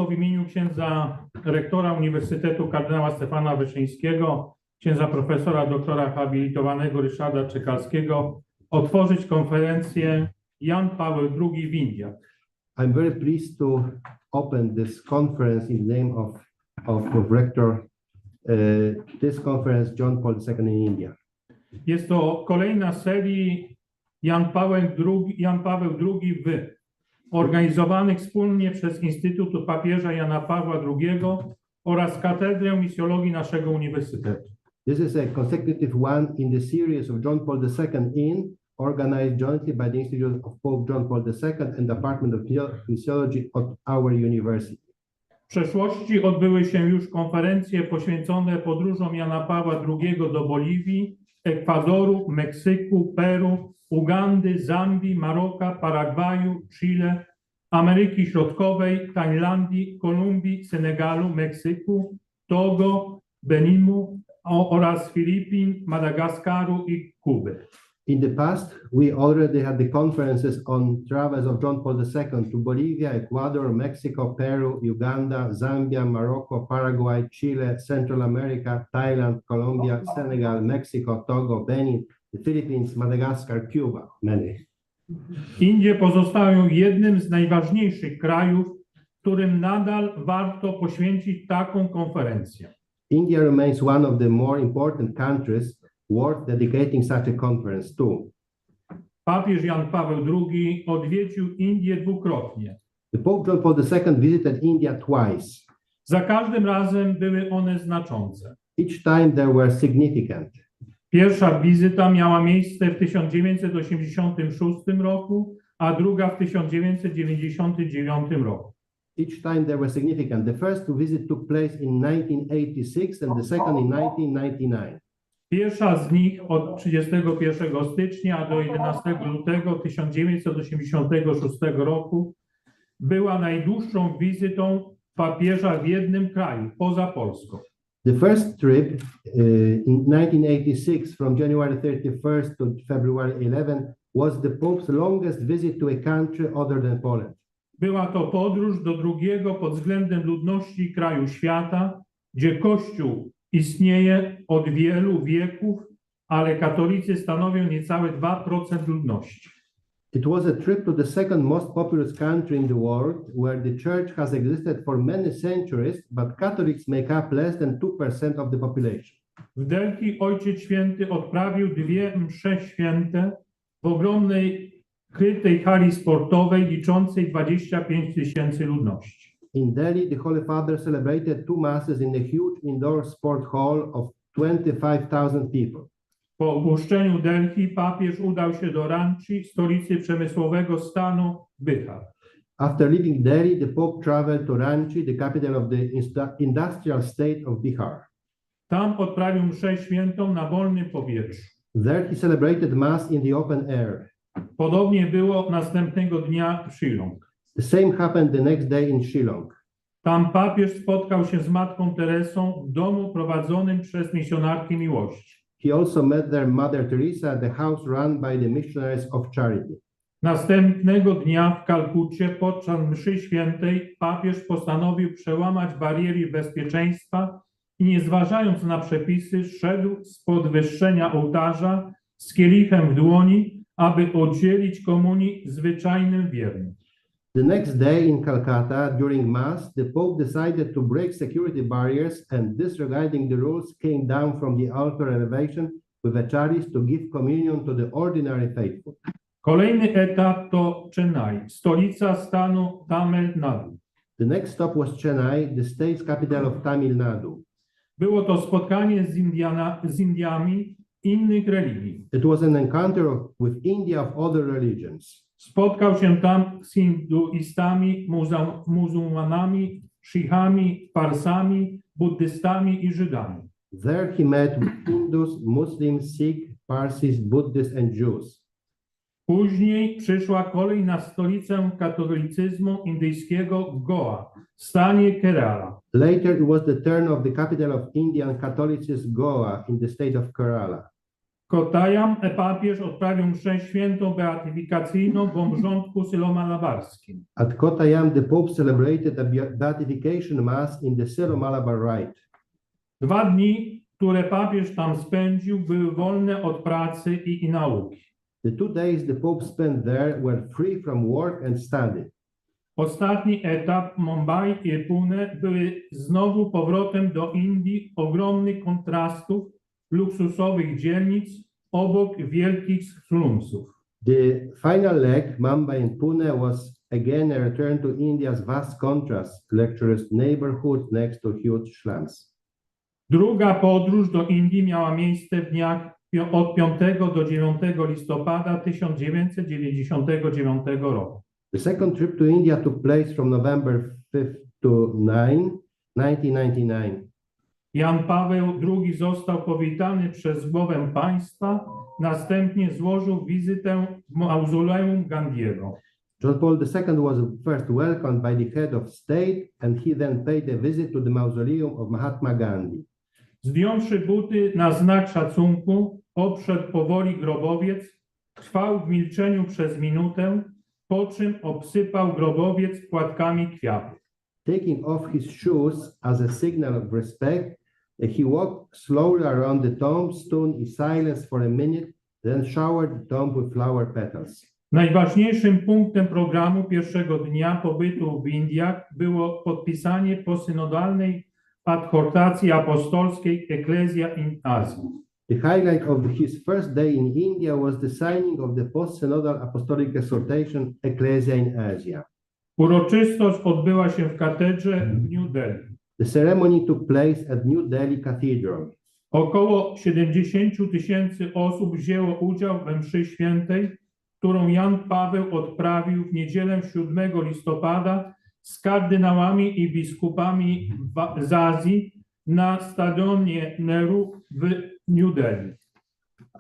w imieniu księdza rektora Uniwersytetu kardynała Stefana Wyszyńskiego, księdza profesora doktora habilitowanego Ryszarda Czekalskiego otworzyć konferencję Jan Paweł II w Indiach. I'm very pleased to open this conference in the name of Rector, this conference, John Paul II in India. Jest to kolejna serii Jan Paweł II w organizowanych wspólnie przez Instytut Papieża Jana Pawła II oraz Katedrę Misjologii naszego Uniwersytetu. This is a consecutive one in the series of John Paul II organized jointly by the Institute of Pope John Paul II and Department of Physiology at our university. W przeszłości odbyły się już konferencje poświęcone podróżom Jana Pawła II do Boliwii, Ekwadoru, Meksyku, Peru, Ugandy, Zambii, Maroka, Paragwaju, Chile, Ameryki Środkowej, Tajlandii, Kolumbii, Senegalu, Meksyku, Togo, Beninu oraz Filipin, Madagaskaru i Kuby. In the past, we already had the conferences on travels of John Paul II to Bolivia, Ecuador, Mexico, Peru, Uganda, Zambia, Morocco, Paraguay, Chile, Central America, Thailand, Colombia, Senegal, Mexico, Togo, Benin, the Philippines, Madagascar, Cuba, many. Indie pozostają jednym z najważniejszych krajów, którym nadal warto poświęcić taką konferencję. India remains one of the more important countries worth dedicating such a conference to. Papież Jan Paweł II odwiedził Indię dwukrotnie. The Pope John Paul II visited India twice. Za każdym razem były one znaczące. Each time they were significant. Pierwsza wizyta miała miejsce w 1986 roku, a druga w 1999 roku. Each time they were significant. The first visit took place in 1986 and the second in 1999. Pierwsza z nich od 31 stycznia do 11 lutego 1986 roku była najdłuższą wizytą papieża w jednym kraju, poza Polską. The first trip in 1986 from January 31st to February 11 was the Pope's longest visit to a country other than Poland. Była to podróż do drugiego pod względem ludności kraju świata, gdzie Kościół istnieje od wielu wieków, ale katolicy stanowią niecałe 2% ludności. It was a trip to the second most populous country in the world, where the church has existed for many centuries, but Catholics make up less than 2% of the population. W Delhi Ojciec Święty odprawił 2 msze święte w ogromnej, krytej hali sportowej liczącej 25 000 ludności. In Delhi, the Holy Father celebrated 2 masses in a huge indoor sport hall of 25,000 people. Po opuszczeniu Delhi papież udał się do Ranchi, stolicy przemysłowego stanu Bihar. After leaving Delhi, the Pope traveled to Ranchi, the capital of the industrial state of Bihar. Tam odprawił mszę świętą na wolnym powietrzu. There he celebrated Mass in the open air. Podobnie było następnego dnia w Shillong. The same happened the next day in Shillong. Tam papież spotkał się z matką Teresą w domu prowadzonym przez misjonarki miłości. He also met their Mother Teresa at the house run by the Missionaries of Charity. Następnego dnia w Kalkucie podczas mszy świętej papież postanowił przełamać bariery bezpieczeństwa i nie zważając na przepisy szedł z podwyższenia ołtarza z kielichem w dłoni, aby oddzielić komunii zwyczajnym wiernym. The next day in Calcutta, during Mass, the Pope decided to break security barriers and, disregarding the rules, came down from the altar elevation with a chalice to give communion to the ordinary faithful. Kolejny etap to Chennai, stolica stanu Tamil Nadu. The next stop was Chennai, the state's capital of Tamil Nadu. Było to spotkanie z Indiami innych religii. It was an encounter with India of other religions. Spotkał się tam z hinduistami, muzułmanami, szichami, parsami, buddystami i Żydami. There he met with Hindus, Muslims, Sikh, Parsis, Buddhists and Jews. Później przyszła kolej na stolicę katolicyzmu indyjskiego Goa w stanie Kerala. Later it was the turn of the capital of Indian Catholicism, Goa, in the state of Kerala. Kotajam papież odprawił mszę świętą beatyfikacyjną w obrządku sylo-malabarskim. At Kottayam, the Pope celebrated a beatification mass in the Syro-Malabar Rite. 2 dni, które papież tam spędził, były wolne od pracy i nauki. The 2 days the Pope spent there were free from work and study. Ostatni etap Mumbai i Pune były znowu powrotem do Indii ogromnych kontrastów, luksusowych dzielnic obok wielkich slumsów. The final leg, Mumbai and Pune, was again a return to India's vast contrast, luxurious neighborhoods next to huge slums. Druga podróż do Indii miała miejsce w dniach od 5 do 9 listopada 1999 roku. The second trip to India took place from November 5th to 9, 1999. Jan Paweł II został powitany przez głowę państwa, następnie złożył wizytę w mauzoleum Gandiego. John Paul II was first welcomed by the head of state, and he then paid a visit to the mausoleum of Mahatma Gandhi. Zdjąwszy buty na znak szacunku, obszedł powoli grobowiec, trwał w milczeniu przez minutę, po czym obsypał grobowiec płatkami kwiatów. Taking off his shoes as a signal of respect, he walked slowly around the tomb, stood in silence for a minute, then showered the tomb with flower petals. Najważniejszym punktem programu pierwszego dnia pobytu w Indiach było podpisanie posynodalnej adhortacji apostolskiej Ecclesia in Asia. The highlight of his first day in India was the signing of the post-synodal apostolic exhortation Ecclesia in Asia. Uroczystość odbyła się w katedrze w New Delhi. The ceremony took place at New Delhi Cathedral. Około 70 000 osób wzięło udział we mszy świętej, którą Jan Paweł odprawił w niedzielę 7 listopada z kardynałami i biskupami z Azji na stadionie Nehru w New Delhi.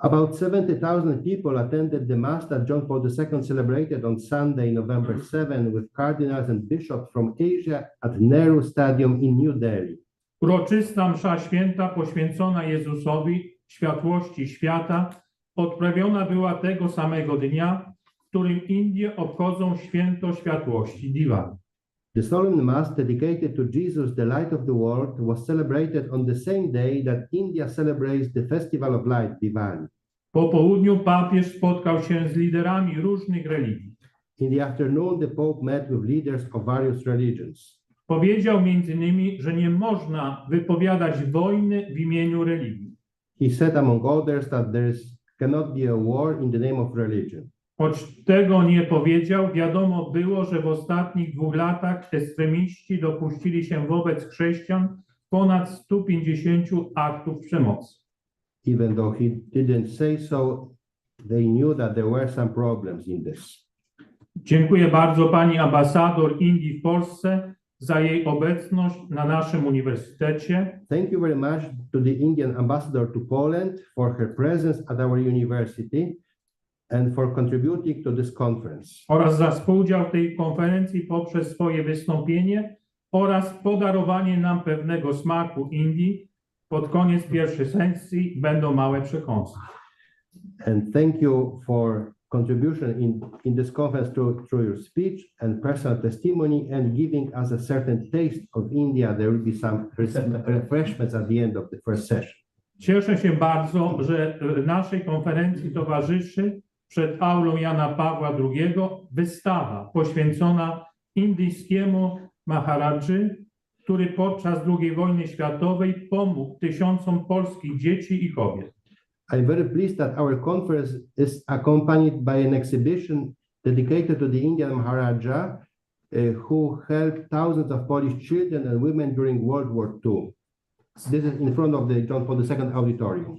About 70,000 people attended the mass that John Paul II celebrated on Sunday, November 7, with cardinals and bishops from Asia at Nehru Stadium in New Delhi. Uroczysta msza święta poświęcona Jezusowi, światłości świata, odprawiona była tego samego dnia, w którym Indie obchodzą święto światłości Diwali. The solemn mass dedicated to Jesus, the light of the world, was celebrated on the same day that India celebrates the Festival of Light, Diwali. Po południu papież spotkał się z liderami różnych religii. In the afternoon, the Pope met with leaders of various religions. Powiedział m.in., że nie można wypowiadać wojny w imieniu religii. He said, among others, that cannot be a war in the name of religion. Choć tego nie powiedział, wiadomo było, że w ostatnich 2 latach ekstremiści dopuścili się wobec chrześcijan ponad 150 aktów przemocy. Even though he didn't say so, they knew that there were some problems in this. Dziękuję bardzo pani ambasador Indii w Polsce za jej obecność na naszym uniwersytecie. Thank you very much to the Indian ambassador to Poland for her presence at our university and for contributing to this conference. Oraz za współudział w tej konferencji poprzez swoje wystąpienie oraz podarowanie nam pewnego smaku Indii. Pod koniec pierwszej sesji będą małe przekąski. And thank you for contribution in this conference through your speech and personal testimony and giving us a certain taste of India. There will be some refreshments at the end of the first session. Cieszę się bardzo, że naszej konferencji towarzyszy przed aulą Jana Pawła II wystawa poświęcona indyjskiemu Maharadży, który podczas II wojny światowej pomógł tysiącom polskich dzieci i kobiet. I'm very pleased that our conference is accompanied by an exhibition dedicated to the Indian Maharaja, who helped thousands of Polish children and women during World War II. This is in front of the John Paul II auditorium.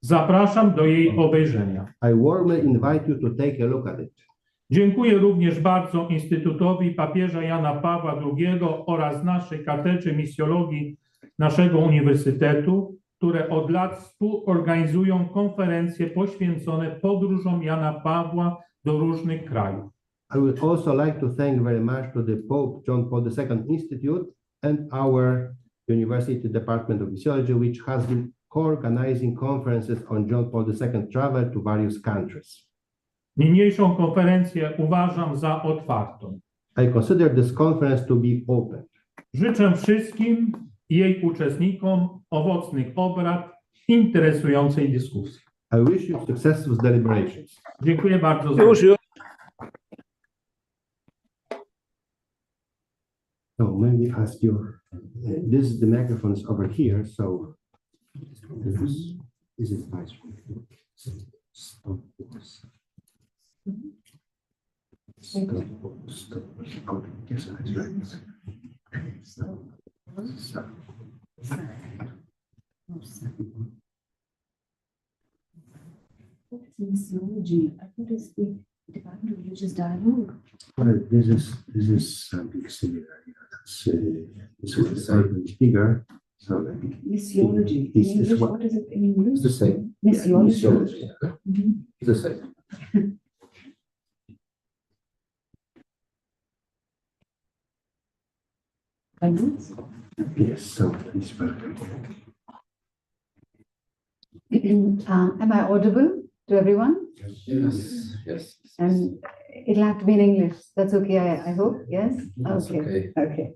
Zapraszam do jej obejrzenia. I warmly invite you to take a look at it. Dziękuję również bardzo Instytutowi Papieża Jana Pawła II oraz naszej Katedrze Misjologii naszego Uniwersytetu, które od lat współorganizują konferencje poświęcone podróżom Jana Pawła do różnych krajów. I would also like to thank very much to the Pope John Paul II Institute and our University Department of Missiology, which has been co-organizing conferences on John Paul II travel to various countries. Niniejszą konferencję uważam za otwartą. I consider this conference to be open. Życzę wszystkim jej uczestnikom owocnych obrad, interesującej dyskusji. I wish you successful deliberations. Dziękuję bardzo za So maybe ask you, this the microphone is over here, so this is nice. Stop this. Stop. Okay, yes, that's right. Stop. Missiology. I think it's the Department of Religious Dialogue. Well, this is something similar. You know, this is a bigger. So Missiology. In It's English, what- what is it in English? it's the same. Missiology. Missiology. Mhm. It's the same. I know. Yes. So it's perfect. Am I audible to everyone? Yes. Yes. And it'll have to be in English. That's okay, I hope. Yes? That's okay. Okay.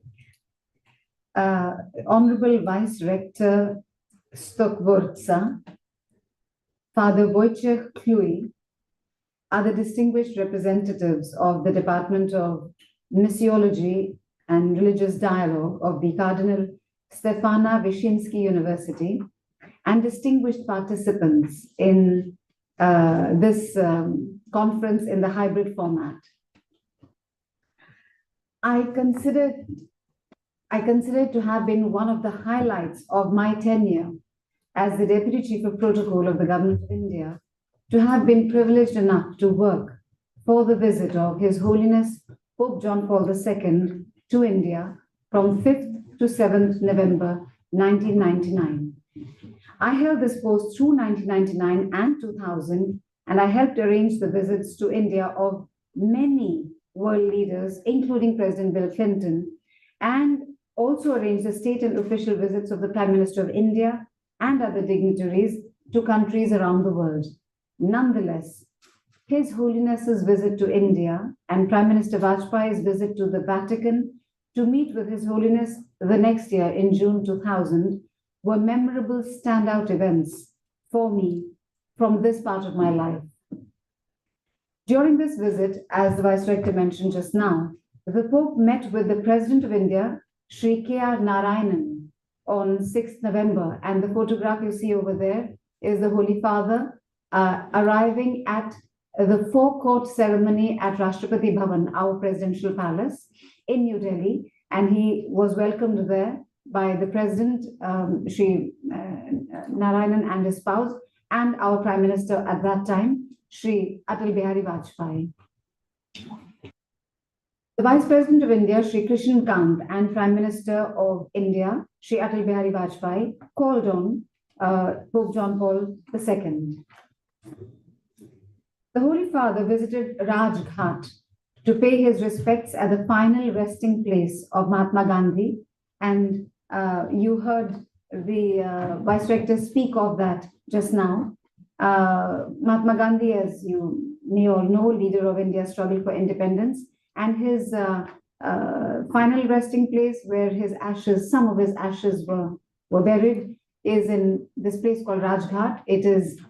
Honorable Vice Rector Stokvortsa, Father Wojciech Kluy, other distinguished representatives of the Department of Missiology and Religious Dialogue of the Cardinal Stefana Wyszyński University, and distinguished participants in this conference in the hybrid format. I consider it to have been one of the highlights of my tenure as the Deputy Chief of Protocol of the Government of India to have been privileged enough to work for the visit of His Holiness Pope John Paul II to India from 5th to 7th November 1999. I held this post through 1999 and 2000, and I helped arrange the visits to India of many world leaders, including President Bill Clinton, and also arranged the state and official visits of the Prime Minister of India and other dignitaries to countries around the world. Nonetheless, His Holiness's visit to India and Prime Minister Vajpayee's visit to the Vatican to meet with His Holiness the next year in June 2000 were memorable standout events for me from this part of my life. During this visit, as the Vice Rector mentioned just now, the Pope met with the President of India, Sri K.R. Narayanan, on 6th November, and the photograph you see over there is the Holy Father arriving at the forecourt ceremony at Rashtrapati Bhavan, our presidential palace in New Delhi, and he was welcomed there by the President, Sri Narayanan and his spouse, and our Prime Minister at that time, Sri Atal Bihari Vajpayee. The Vice President of India, Sri Krishan Kant, and Prime Minister of India, Sri Atal Bihari Vajpayee, called on Pope John Paul II. The Holy Father visited Rajghat to pay his respects at the final resting place of Mahatma Gandhi, and you heard the Vice Rector speak of that just now. Mahatma Gandhi, as you may all know, leader of India's struggle for independence, and his final resting place where his ashes, some of his ashes were buried, is in this place called Rajghat. It is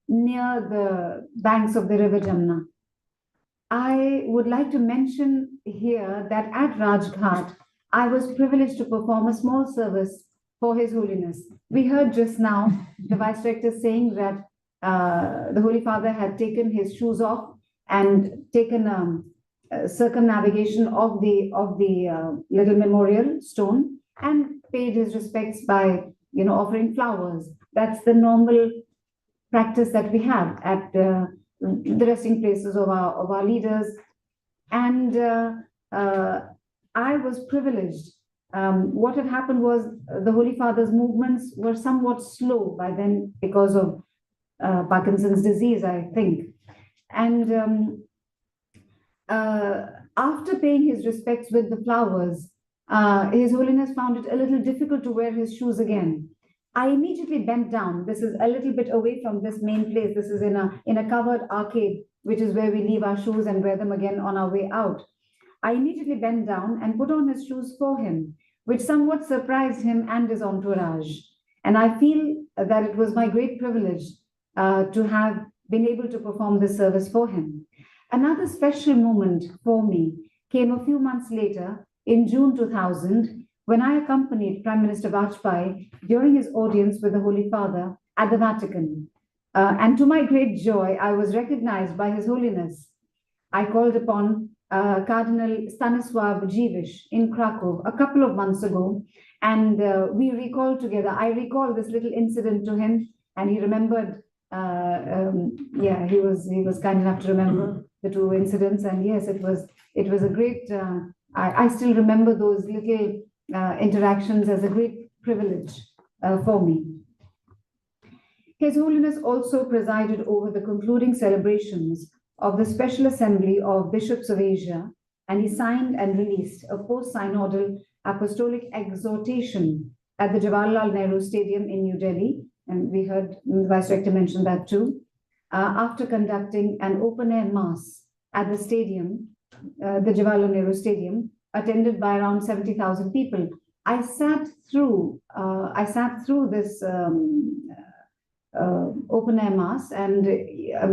near the banks of the river Jamna. I would like to mention here that at Rajghat, I was privileged to perform a small service for His Holiness. We heard just now the Vice Rector saying that the Holy Father had taken his shoes off and taken circumnavigation of the little memorial stone and paid his respects by offering flowers. That's the normal practice that we have at the resting places of our leaders, and I was privileged. What had happened was the Holy Father's movements were somewhat slow by then because of Parkinson's disease, I think. And after paying his respects with the flowers, His Holiness found it a little difficult to wear his shoes again. I immediately bent down. This is a little bit away from this main place. This is in a covered arcade, which is where we leave our shoes and wear them again on our way out. I immediately bent down and put on his shoes for him, which somewhat surprised him and his entourage. And I feel that it was my great privilege to have been able to perform this service for him. Another special moment for me came a few months later in June 2000, when I accompanied Prime Minister Vajpayee during his audience with the Holy Father at the Vatican. And to my great joy, I was recognized by His Holiness. I called upon Cardinal Stanisław Dziwisz in Krakow a couple of months ago, and we recalled together. I recalled this little incident to him, and he remembered. Yeah, he was kind enough to remember the two incidents, and yes, it was a great. I still remember those little interactions as a great privilege for me. His Holiness also presided over the concluding celebrations of the Special Assembly of Bishops of Asia, and he signed and released a post-synodal apostolic exhortation at the Jawaharlal Nehru Stadium in New Delhi, and we heard the Vice Rector mention that too, after conducting an open-air mass at the stadium, the Jawaharlal Nehru Stadium, attended by around 70,000 people. I sat through this open-air mass, and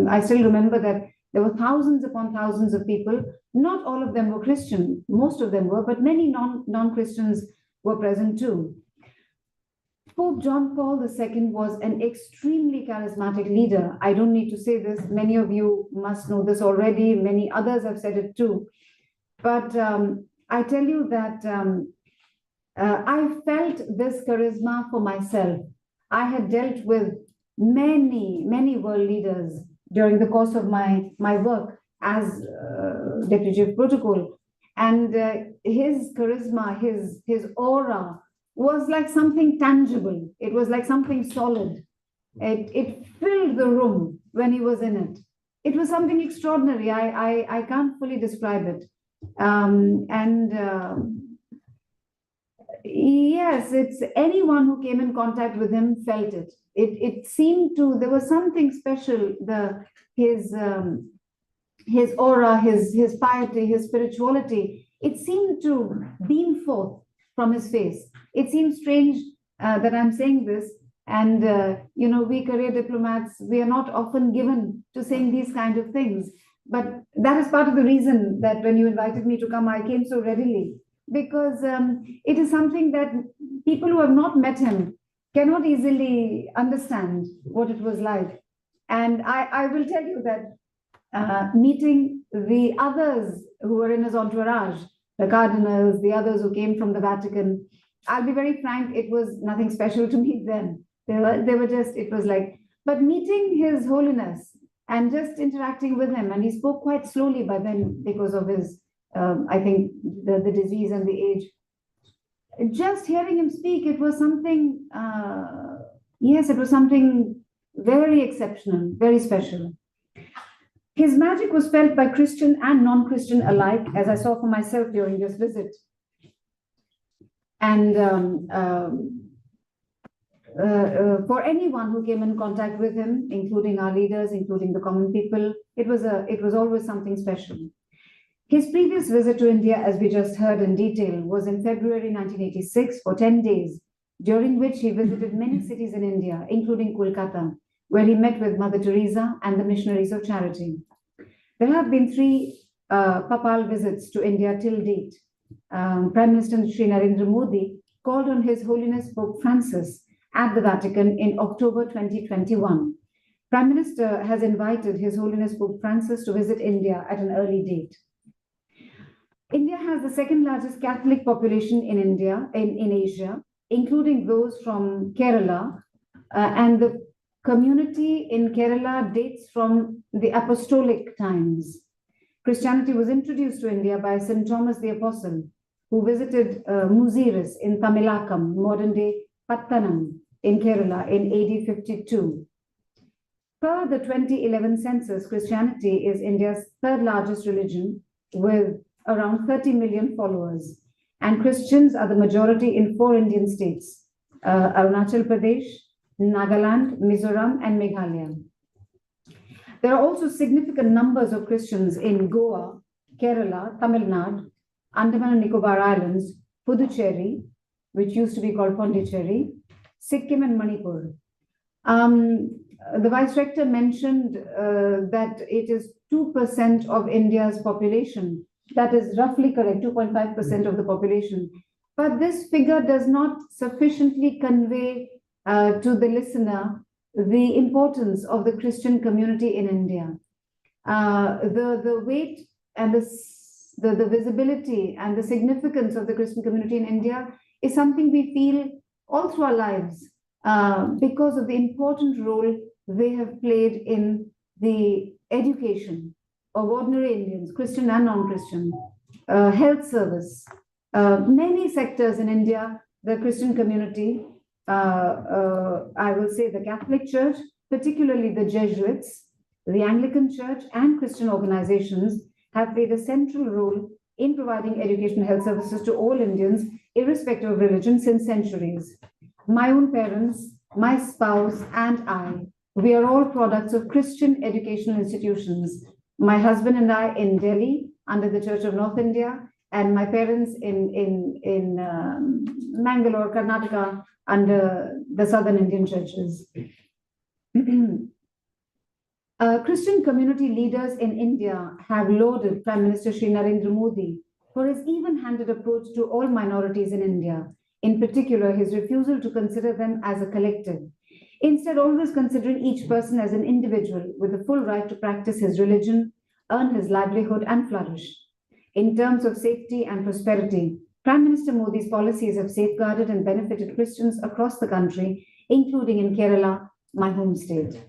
I still remember that there were thousands upon thousands of people. Not all of them were Christian, most of them were, but many non-Christians were present too. Pope John Paul II was an extremely charismatic leader. I don't need to say this. Many of you must know this already. Many others have said it too. But I tell you that I felt this charisma for myself. I had dealt with many world leaders during the course of my work as Deputy Chief Protocol. And his charisma, his aura was like something tangible. It was like something solid. It filled the room when he was in it. It was something extraordinary. I can't fully describe it. Yes, it's anyone who came in contact with him felt it. It seemed to, there was something special, his aura, his piety, his spirituality, it seemed to beam forth from his face. It seems strange that I'm saying this, and you know, we career diplomats, we are not often given to saying these kind of things, but that is part of the reason that when you invited me to come, I came so readily, because it is something that people who have not met him cannot easily understand what it was like. And I will tell you that meeting the others who were in his entourage, the cardinals, the others who came from the Vatican, I'll be very frank, it was nothing special to meet them. They were just, it was like, but meeting His Holiness and just interacting with him, and he spoke quite slowly by then because of his, I think, the disease and the age. Just hearing him speak, it was something, yes, it was something very exceptional, very special. His magic was felt by Christian and non-Christian alike, as I saw for myself during this visit. And for anyone who came in contact with him, including our leaders, including the common people, it was always something special. His previous visit to India, as we just heard in detail, was in February 1986 for 10 days, during which he visited many cities in India, including Kolkata, where he met with Mother Teresa and the missionaries of charity. There have been 3 papal visits to India till date. Prime Minister Shri Narendra Modi called on His Holiness Pope Francis at the Vatican in October 2021. Prime Minister has invited His Holiness Pope Francis to visit India at an early date. India has the second largest Catholic population in India, in Asia, including those from Kerala, and the community in Kerala dates from the apostolic times. Christianity was introduced to India by St. Thomas the Apostle, who visited Muziris in Tamilakam, modern-day Pattanam in Kerala in AD 52. Per the 2011 census, Christianity is India's 3rd largest religion with around 30 million followers, and Christians are the majority in 4 Indian states. Arunachal Pradesh, Nagaland, Mizoram, and Meghalaya. There are also significant numbers of Christians in Goa, Kerala, Tamil Nadu, Andaman and Nicobar Islands, Puducherry, which used to be called Pondicherry, Sikkim, and Manipur. The Vice Rector mentioned that it is 2% of India's population. That is roughly correct, 2.5% of the population. But this figure does not sufficiently convey to the listener the importance of the Christian community in India. The weight and the visibility and the significance of the Christian community in India is something we feel all through our lives because of the important role they have played in the education of ordinary Indians, Christian and non-Christian, health service, many sectors in India, the Christian community, I will say the Catholic Church, particularly the Jesuits, the Anglican Church, and Christian organizations have played a central role in providing education and health services to all Indians, irrespective of religion, since centuries. My own parents, my spouse, and I, we are all products of Christian educational institutions. My husband and I in Delhi, under the Church of North India, and my parents in Mangalore, Karnataka, under the Southern Indian churches. Christian community leaders in India have lauded Prime Minister Shri Narendra Modi for his even-handed approach to all minorities in India, in particular his refusal to consider them as a collective, instead always considering each person as an individual with the full right to practice his religion, earn his livelihood, and flourish. In terms of safety and prosperity, Prime Minister Modi's policies have safeguarded and benefited Christians across the country, including in Kerala, my home state.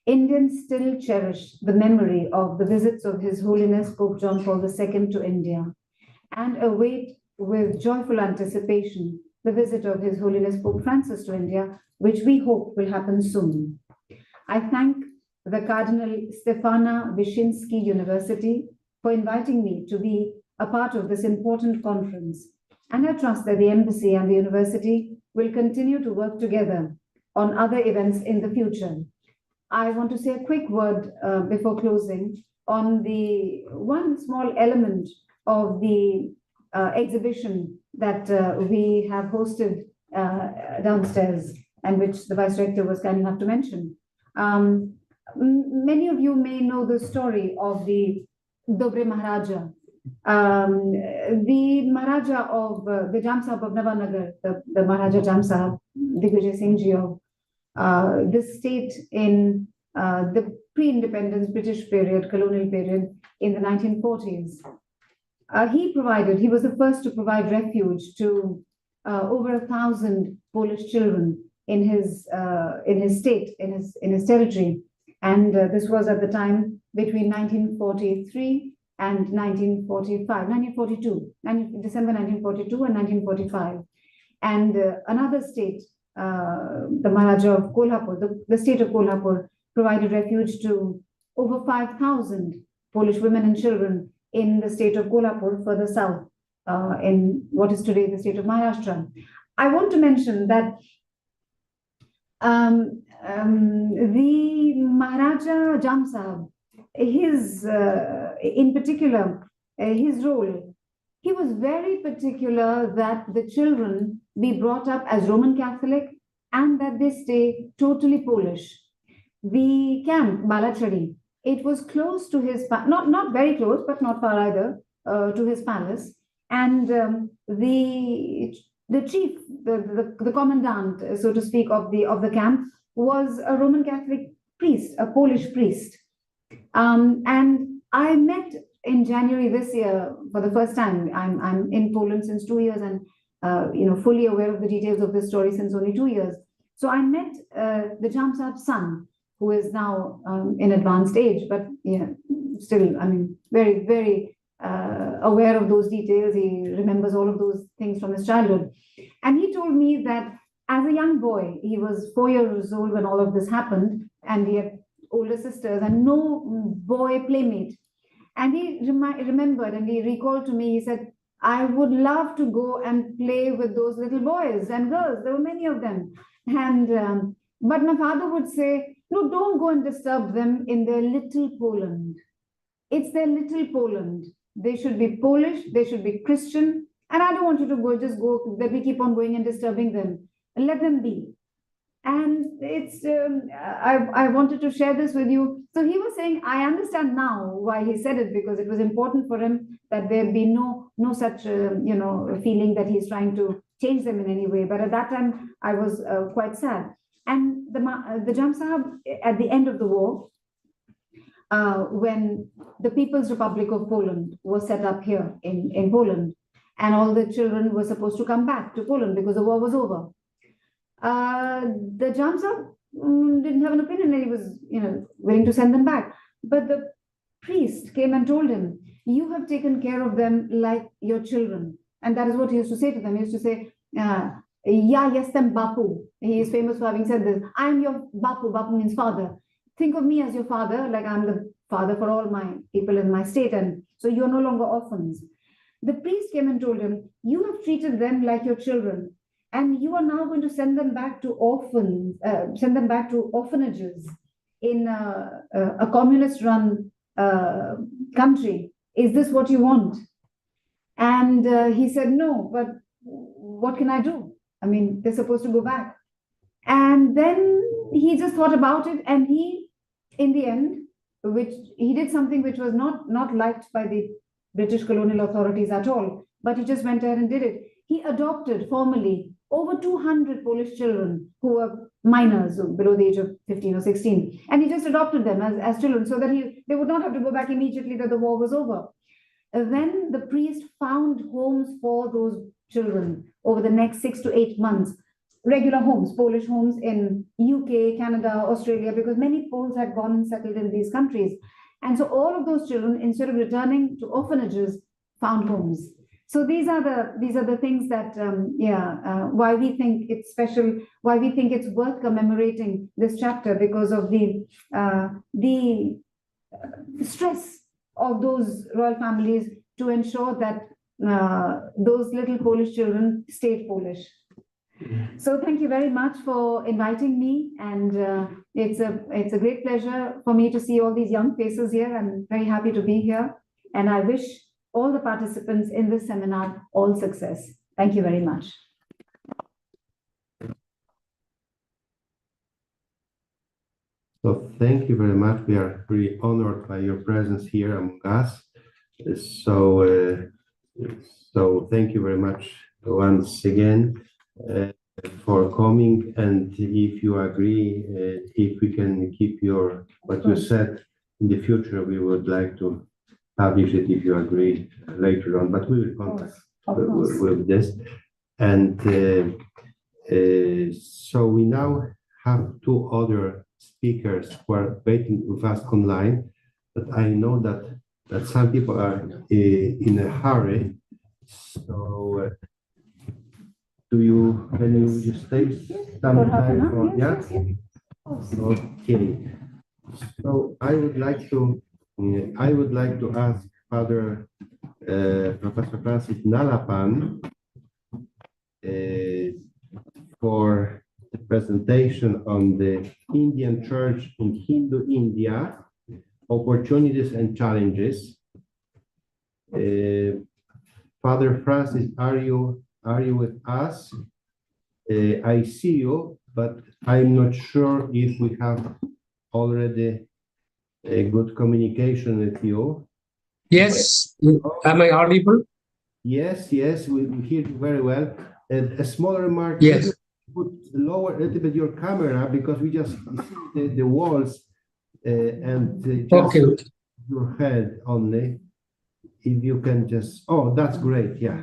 Indians still cherish the memory of the visits of His Holiness Pope John Paul II to India and await with joyful anticipation the visit of His Holiness Pope Francis to India, which we hope will happen soon. I thank the Cardinal Stefana Wyszynski University for inviting me to be a part of this important conference, and I trust that the Embassy and the University will continue to work together on other events in the future. I want to say a quick word before closing on the one small element of the exhibition that we have hosted downstairs and which the Vice Rector was kind enough to mention. Many of you may know the story of the Dobre Maharaja. The Maharaja of the Jam Sahab of Navanagar, the Maharaja Jam Sahab, Digvijay Singh Ji of this state in the pre-independence British period, colonial period in the 1940s. He was the first to provide refuge to over 1,000 Polish children in his state, in his territory. And this was at the time between 1943 and 1942, December 1942 and 1945. And another state, the Maharaja of Kolhapur, the state of Kolhapur, provided refuge to over 5,000 Polish women and children in the state of Kolhapur, further south, in what is today the state of Maharashtra. I want to mention that the Maharaja Jam Sahab, in particular, his role, he was very particular that the children be brought up as Roman Catholic and that they stay totally Polish. The camp, Balachari, it was close to his, not very close, but not far either, to his palace. And the chief, the commandant, so to speak, of the camp was a Roman Catholic priest, a Polish priest. And I met in January this year for the first time. I'm in Poland since 2 years and fully aware of the details of this story since only 2 years. So I met the Jam Sahab's son, who is now in advanced age, but still, very, very aware of those details. He remembers all of those things from his childhood. And he told me that as a young boy, he was 4 years old when all of this happened, and he had older sisters and no boy playmate. And he remembered and he recalled to me, he said, I would love to go and play with those little boys and girls. There were many of them. And but my father would say, no, don't go and disturb them in their little Poland. It's their little Poland. They should be Polish, they should be Christian. And I don't want you to go, that we keep on going and disturbing them. Let them be. And it's, I wanted to share this with you. So he was saying, I understand now why he said it, because it was important for him that there be no such, feeling that he's trying to change them in any way. But at that time, I was quite sad. And the Jam Sahab, at the end of the war, when the People's Republic of Poland was set up here in Poland, and all the children were supposed to come back to Poland because the war was over. The Jam Sahab didn't have an opinion, and he was, willing to send them back. But the priest came and told him, you have taken care of them like your children. And that is what he used to say to them. He used to say, Ya yestem bapu. He is famous for having said this. I am your bapu. Bapu means father. Think of me as your father, like I'm the father for all my people in my state. And so you're no longer orphans. The priest came and told him, you have treated them like your children. And you are now going to send them back to orphanages in a communist-run country. Is this what you want? And he said, no, but what can I do? I mean, they're supposed to go back. And then he just thought about it, and he, in the end, he did something which was not liked by the British colonial authorities at all, but he just went ahead and did it. He adopted formally over 200 Polish children who were minors, below the age of 15 or 16. And he just adopted them as children so that they would not have to go back immediately that the war was over. Then the priest found homes for those children over the next 6 to 8 months, regular homes, Polish homes in UK, Canada, Australia, because many Poles had gone and settled in these countries. And so all of those children, instead of returning to orphanages, found homes. So these are the things that, why we think it's special, why we think it's worth commemorating this chapter, because of the stress of those royal families to ensure that those little Polish children stayed Polish. So thank you very much for inviting me, and it's a great pleasure for me to see all these young faces here. I'm very happy to be here, and I wish all the participants in this seminar all success. Thank you very much. So thank you very much. We are really honored by your presence here among us. So thank you very much once again for coming. And if you agree, if we can keep what you said in the future, we would like to publish it if you agree later on, but we will contact with this. And so we now have 2 other speakers who are waiting with us online, but I know that some people are in a hurry. So can you just take some time for yes? Okay. So I would like to ask Father Professor Francis Nalapan for the presentation on the Indian Church in Hindu India, opportunities and challenges. Father Francis, are you with us? I see you, but I'm not sure if we have already a good communication with you. Yes, am I audible? Yes, we hear you very well. And a small remark, yes. Lower a little bit your camera, because we just see the walls and just okay. Your head only. If you can just, that's great, yeah.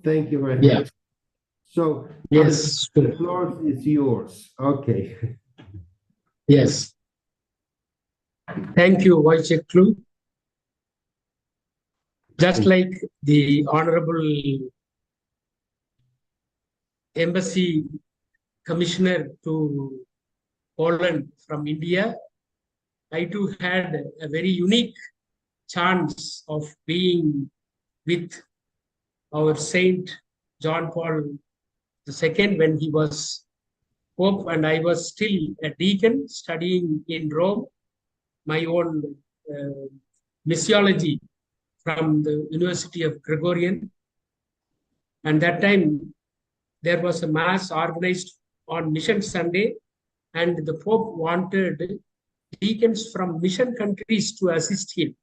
Thank you very much. So yes, the floor is yours. Okay. Yes. Thank you, Vice Chair. Just like the Honorable Embassy Commissioner to Poland from India, I too had a very unique chance of being with our Saint John Paul II when he was Pope, and I was still a deacon studying in Rome, my own missiology from the University of Gregorian. And that time there was a mass organized on Mission Sunday, and the Pope wanted deacons from mission countries to assist him.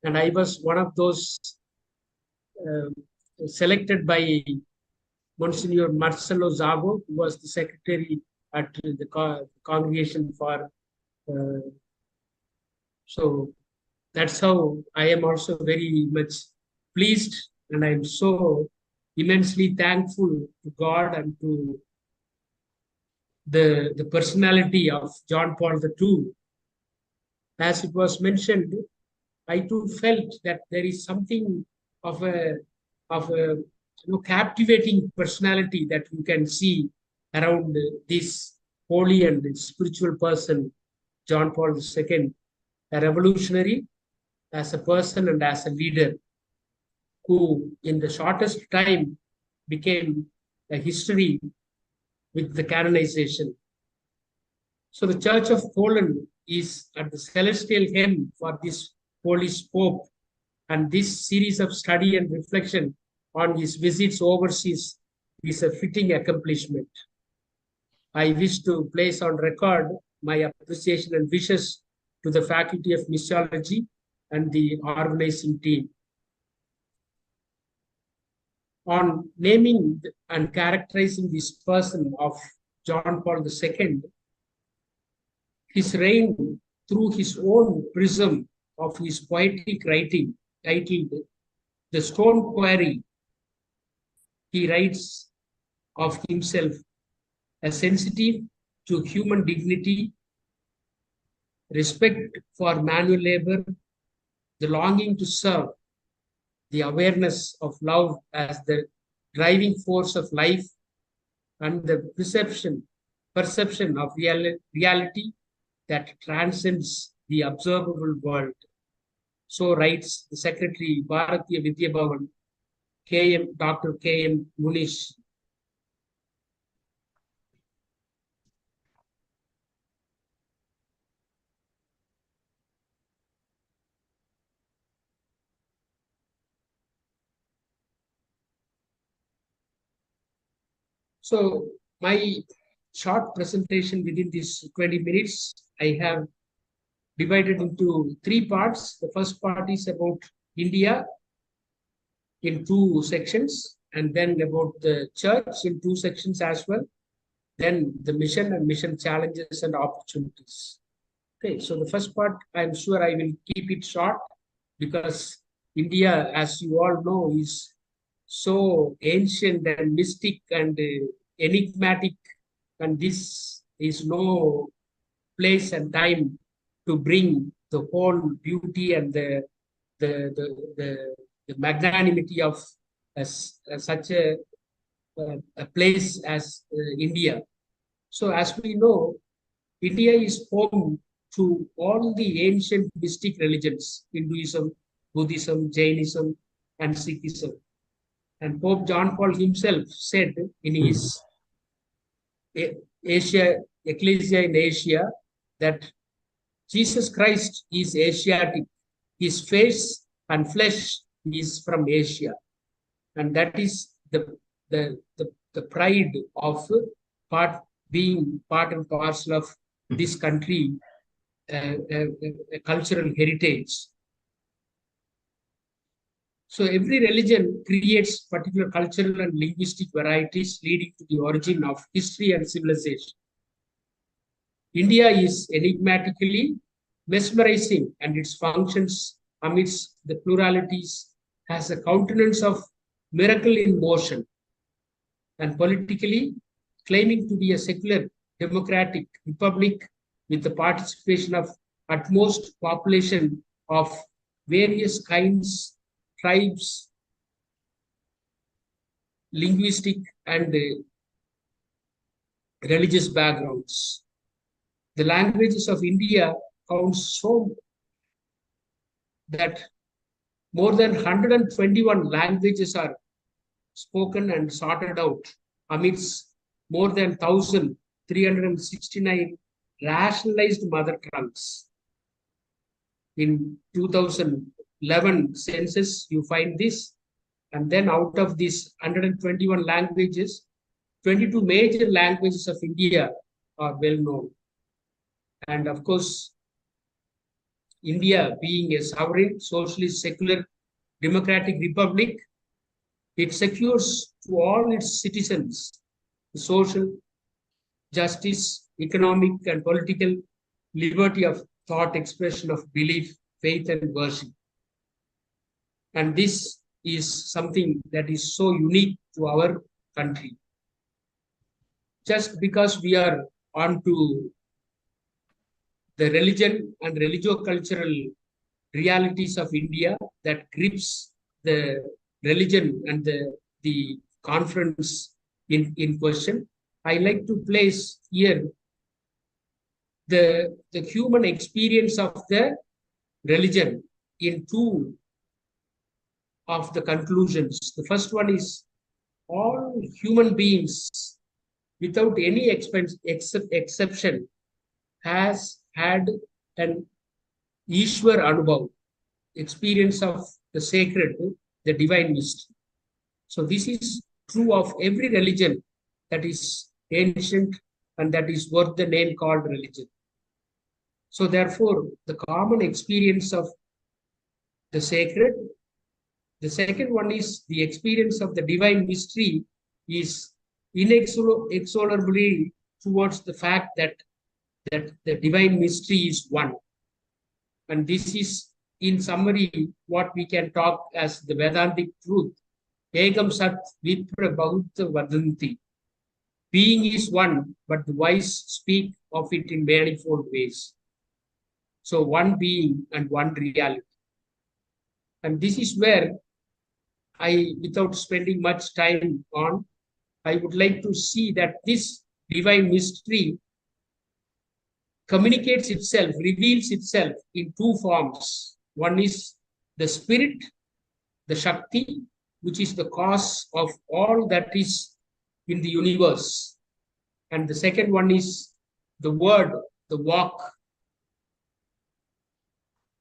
And I was one of those selected by Monsignor Marcelo Zago, who was the secretary at the congregation for. So that's how I am also very much pleased, and I'm so immensely thankful to God and to the personality of John Paul II. As it was mentioned, I too felt that there is something of a captivating personality that you can see around this holy and spiritual person, John Paul II, a revolutionary as a person and as a leader, who in the shortest time became a history with the canonization. So the Church of Poland is at the celestial hem for this Holy Pope, and this series of study and reflection on his visits overseas is a fitting accomplishment. I wish to place on record my appreciation and wishes to the Faculty of Missiology and the organizing team. On naming and characterizing this person of John Paul II, his reign through his own prism of his poetic writing, titled The Stone Quarry, he writes of himself as sensitive to human dignity, respect for manual labor, the longing to serve, the awareness of love as the driving force of life, and the perception of reality that transcends the observable world. So writes the Secretary, Bharatiya Vidya Bhavan, Dr. K.M. Munish. So my short presentation within these 20 minutes, I have divided into 3 parts. The first part is about India in 2 sections, and then about the church in 2 sections as well. Then the mission and mission challenges and opportunities. Okay, so the first part, I'm sure I will keep it short, because India, as you all know, is so ancient and mystic and enigmatic, and this is no place and time to bring the whole beauty and the magnanimity of such a place as India. So as we know, India is home to all the ancient mystic religions, Hinduism, Buddhism, Jainism, and Sikhism. And Pope John Paul himself said in his Ecclesia in Asia that Jesus Christ is Asiatic. His face and flesh is from Asia. And that is the pride of being part and parcel of this country, a cultural heritage. So every religion creates particular cultural and linguistic varieties leading to the origin of history and civilization. India is enigmatically mesmerizing, and its functions amidst the pluralities has a countenance of miracle in motion, and politically claiming to be a secular democratic republic with the participation of utmost population of various kinds, tribes, linguistic and religious backgrounds. The languages of India count so that more than 121 languages are spoken and sorted out amidst more than 1,369 rationalized mother tongues. In 2011 census, you find this. And then out of these 121 languages, 22 major languages of India are well known. And of course, India being a sovereign, socialist, secular, democratic republic, it secures to all its citizens the social justice, economic and political liberty of thought, expression of belief, faith and worship. And this is something that is so unique to our country. Just because we are onto the religion and religio-cultural realities of India that grips the religion and the conference in question, I like to place here the human experience of the religion in two of the conclusions. The first one is all human beings, without any exception, has had an Ishwar Anubhav, experience of the sacred, the divine mystery. So this is true of every religion that is ancient and that is worth the name called religion. So therefore, the common experience of the sacred. The second one is the experience of the divine mystery is inexorably towards the fact that the divine mystery is one. And this is, in summary, what we can talk as the Vedantic truth. Ekam Sat Vipra Bahutta Vadanti. Being is one, but the wise speak of it in manifold ways. So one being and one reality. And this is where I, without spending much time on, I would like to see that this divine mystery communicates itself, reveals itself in two forms. One is the spirit, the Shakti, which is the cause of all that is in the universe. And the second one is the word, the Vak.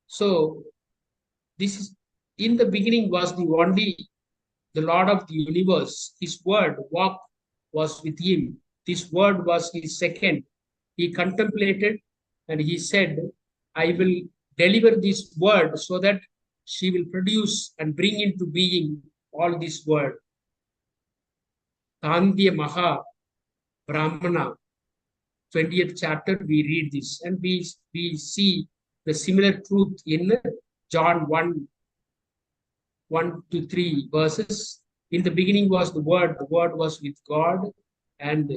So this is, in the beginning was the Lord of the universe. His word, Vak, was with him. This word was his second. He contemplated and he said, I will deliver this word so that she will produce and bring into being all this word. Tandya Maha Brahmana, 20th chapter, we read this and we see the similar truth in John 1-3 verses. In the beginning was the word was with God, and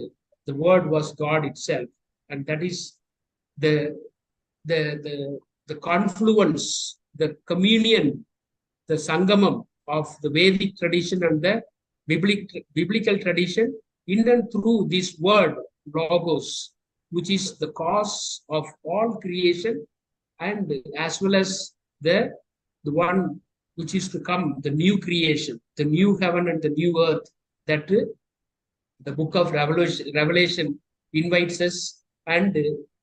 the word was God itself. And that is the confluence, the communion, the sangamam of the Vedic tradition and the biblical tradition in and through this word, Logos, which is the cause of all creation, and as well as the one which is to come, the new creation, the new heaven and the new earth, that the book of Revelation invites us. And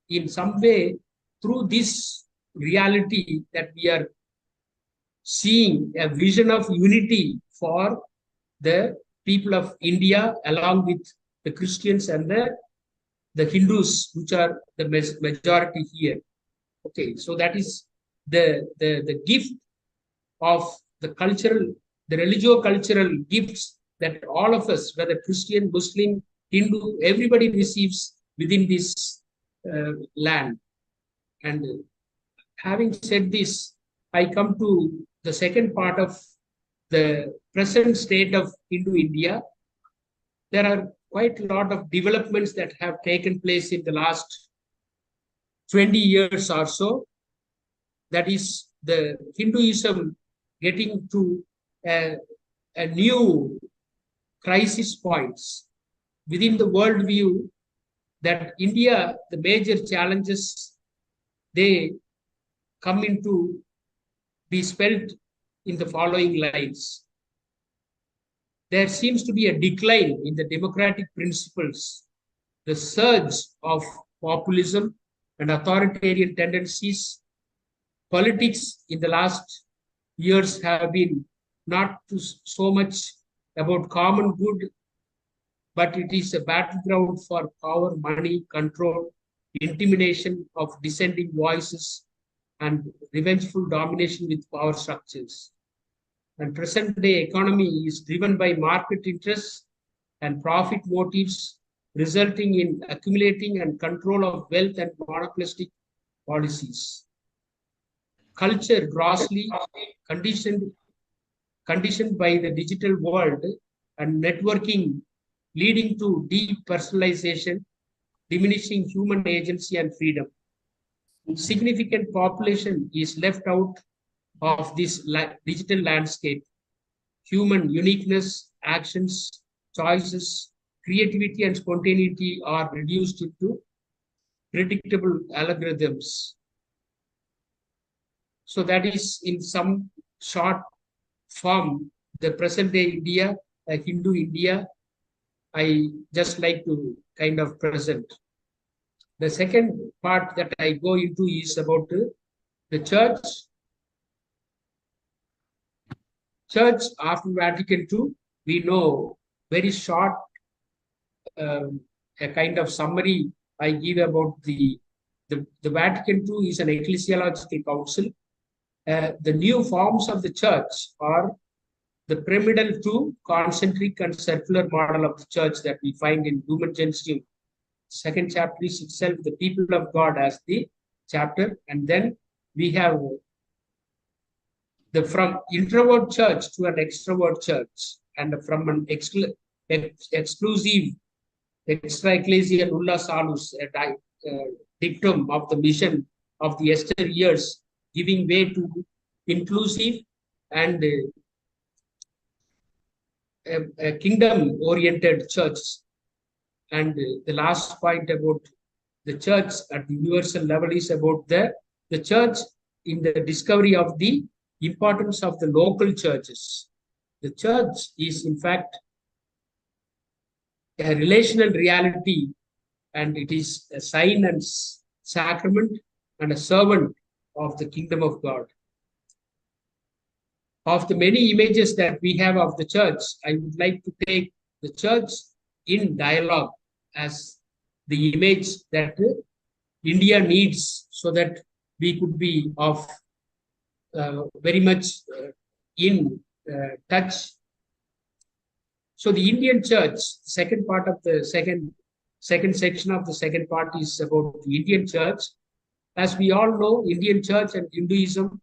in some way, through this reality that we are seeing a vision of unity for the people of India, along with the Christians and the Hindus, which are the majority here. Okay, so that is the gift of the cultural, the religio-cultural gifts that all of us, whether Christian, Muslim, Hindu, everybody receives within this land. And having said this, I come to the second part of the present state of Hindu India. There are quite a lot of developments that have taken place in the last 20 years or so. That is the Hinduism getting to a new crisis points within the worldview that India, the major challenges, they come into be spelled in the following lines. there seems to be a decline in the democratic principles, the surge of populism and authoritarian tendencies. Politics in the last years have been not so much about common good, but it is a battleground for power, money, control, intimidation of dissenting voices, and revengeful domination with power structures. And present-day economy is driven by market interests and profit motives, resulting in accumulating and control of wealth and monopolistic policies. Culture grossly conditioned by the digital world and networking, leading to depersonalization, diminishing human agency and freedom. Significant population is left out of this digital landscape. Human uniqueness, actions, choices, creativity, and spontaneity are reduced into predictable algorithms. So that is in some short form the present day India, Hindu India, I just like to kind of present. The second part that I go into is about the church. Church after Vatican II, we know very short, a kind of summary I give about the Vatican II is an ecclesiological council. The new forms of the church are the pyramidal to concentric and circular model of the church that we find in Lumen Gentium. Second chapter is itself the people of God as the chapter, and then we have the from introvert church to an extrovert church, and from an exclusive extra ecclesia nulla salus, a dictum of the mission of the Esther years, giving way to inclusive and a kingdom-oriented church. And the last point about the church at the universal level is about the church in the discovery of the importance of the local churches. The church is, in fact, a relational reality, and it is a sign and sacrament and a servant of the kingdom of God. Of the many images that we have of the church, I would like to take the church in dialogue as the image that India needs, so that we could be of very much in touch. So the Indian church, second part of the second section of the second part is about the Indian church. As we all know, Indian church and Hinduism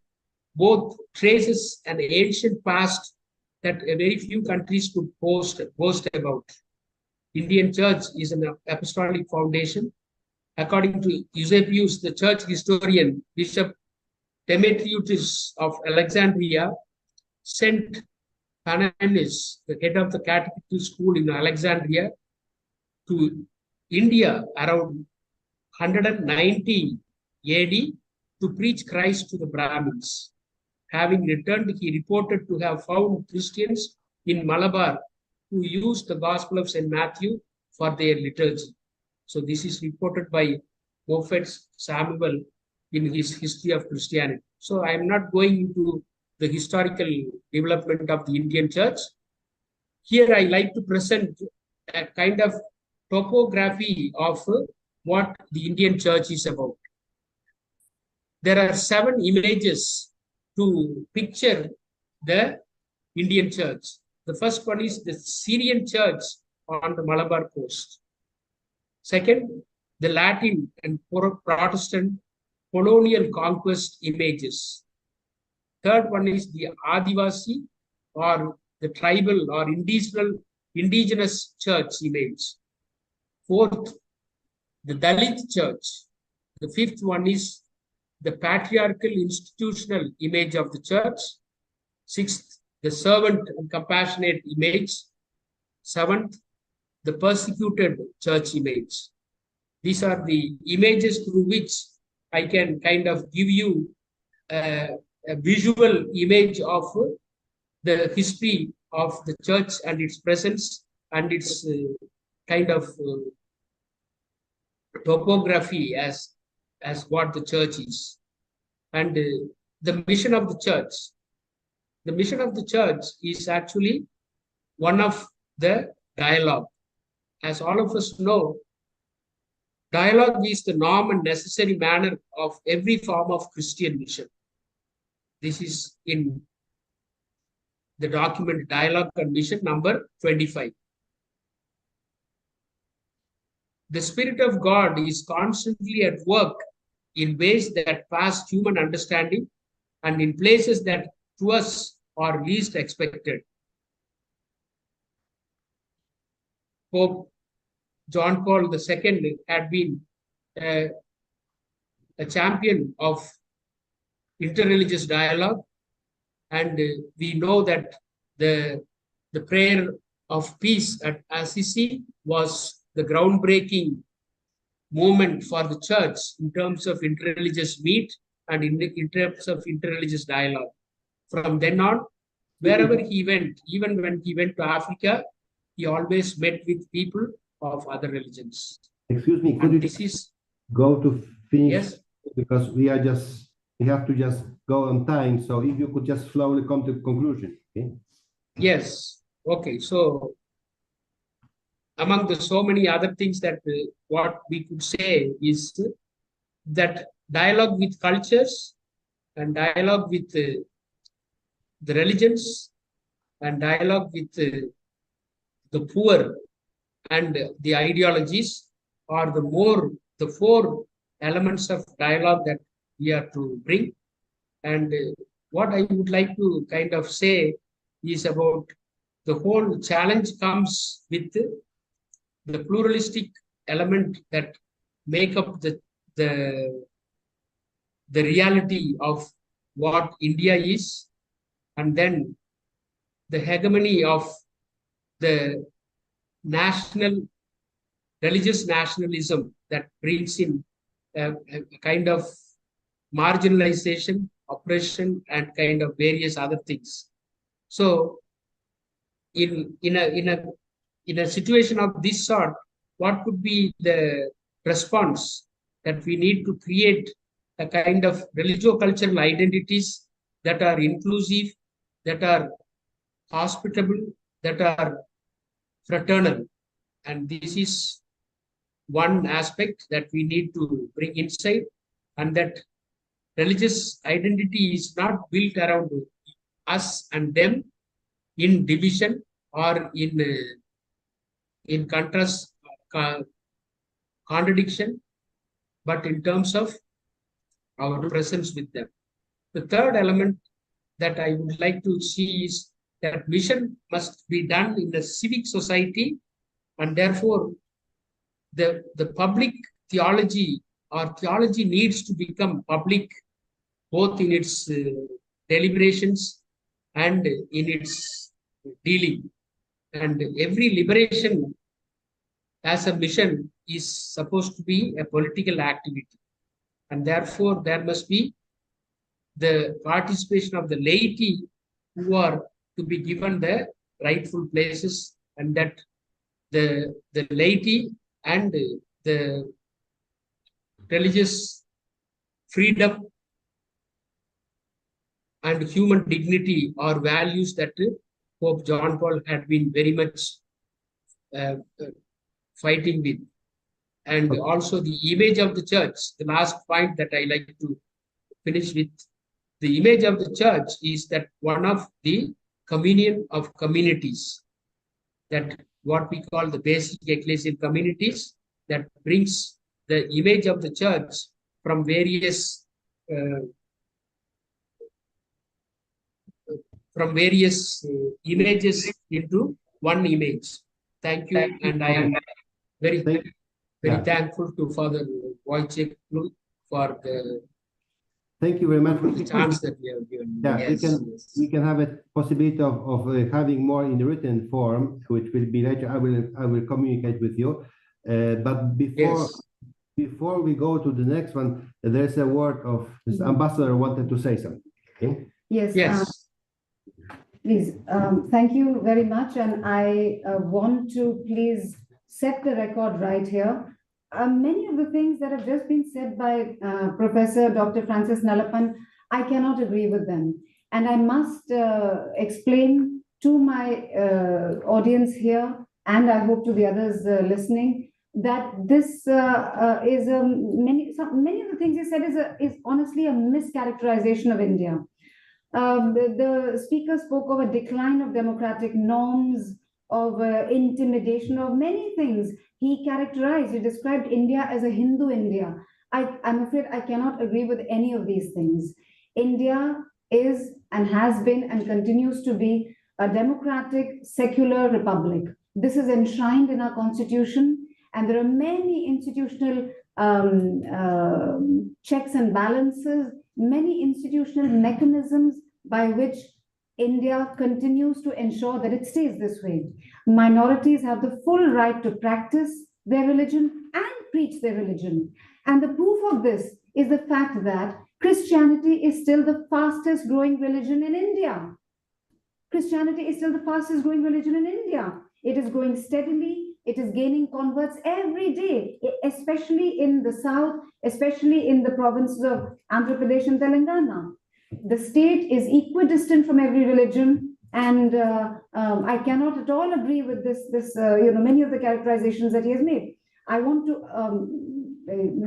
both traces an ancient past that very few countries could boast about. Indian church is an apostolic foundation. According to Eusebius, the church historian, Bishop Demetrius of Alexandria, sent Pananis, the head of the catechetical school in Alexandria, to India around 190 AD to preach Christ to the Brahmins. Having returned, he reported to have found Christians in Malabar who used the Gospel of St. Matthew for their liturgy. So this is reported by Prophet Samuel in his History of Christianity. So I am not going into the historical development of the Indian church. Here I like to present a kind of topography of what the Indian church is about. There are 7 images to picture the Indian church. The first one is the Syrian church on the Malabar coast. Second, the Latin and Protestant colonial conquest images. Third one is the Adivasi or the tribal or indigenous church image. Fourth, the Dalit church. The fifth one is the patriarchal institutional image of the church. Sixth, the servant and compassionate image. Seventh, the persecuted church image. These are the images through which I can kind of give you a visual image of the history of the church and its presence and its kind of topography as what the church is. And the mission of the church. The mission of the church is actually one of the dialogue. As all of us know, dialogue is the norm and necessary manner of every form of Christian mission. This is in the document Dialogue and Mission number 25. The Spirit of God is constantly at work in ways that pass human understanding and in places that to us are least expected. Pope John Paul II had been a champion of interreligious dialogue, and we know that the prayer of peace at Assisi was the groundbreaking movement for the church in terms of interreligious meet and in terms of interreligious dialogue. From then on, wherever he went, even when he went to Africa, he always met with people of other religions. Excuse me, could you go to finish? Yes. Because we have to just go on time. So if you could just slowly come to conclusion. Okay? Yes. Okay. So among the so many other things that what we could say is that dialogue with cultures and dialogue with the religions and dialogue with the poor and the ideologies are the four elements of dialogue that we are to bring. And what I would like to kind of say is about the whole challenge comes with the pluralistic element that make up the reality of what India is, and then the hegemony of the religious nationalism that brings in a kind of marginalization, oppression, and kind of various other things. So in a situation of this sort, what could be the response that we need to create a kind of religio-cultural identities that are inclusive, that are hospitable, that are fraternal. And this is one aspect that we need to bring inside, and that religious identity is not built around us and them in division or in contrast, contradiction, but in terms of our presence with them. The third element that I would like to see is that mission must be done in a civic society, and therefore the public theology or theology needs to become public, both in its deliberations and in its dealing. And every liberation as a mission is supposed to be a political activity. And therefore, there must be the participation of the laity who are to be given the rightful places, and that the laity and the religious freedom and human dignity are values that Pope John Paul had been very much fighting with. And also the image of the church, the last point that I like to finish with, the image of the church is that one of the communion of communities, that what we call the basic ecclesial communities, that brings the image of the church from various images into one image. Thank you. And I am very thankful to Father Wojciech for the thank you very much for the chance that we have given. Yeah, Yes. we can have a possibility of having more in written form, which will be later. I will communicate with you. But before we go to the next one, there's a word of this ambassador wanted to say something. Okay? Yes. Yes. Please, thank you very much. And I want to please set the record right here. Many of the things that have just been said by Professor Dr. Francis Nalappan, I cannot agree with them. And I must explain to my audience here, and I hope to the others listening, that this is many of the things he said is honestly a mischaracterization of India. The speaker spoke of a decline of democratic norms, of intimidation, of many things. He described India as a Hindu India. I'm afraid I cannot agree with any of these things. India is and has been and continues to be a democratic, secular republic. This is enshrined in our constitution, and there are many institutional checks and balances, many institutional mechanisms by which India continues to ensure that it stays this way. Minorities have the full right to practice their religion and preach their religion. And the proof of this is the fact that Christianity is still the fastest growing religion in India. Christianity is still the fastest growing religion in India. It is growing steadily. It is gaining converts every day, especially in the south, especially in the provinces of Andhra Pradesh and Telangana. The state is equidistant from every religion, and I cannot at all agree with many of the characterizations that he has made. I want to,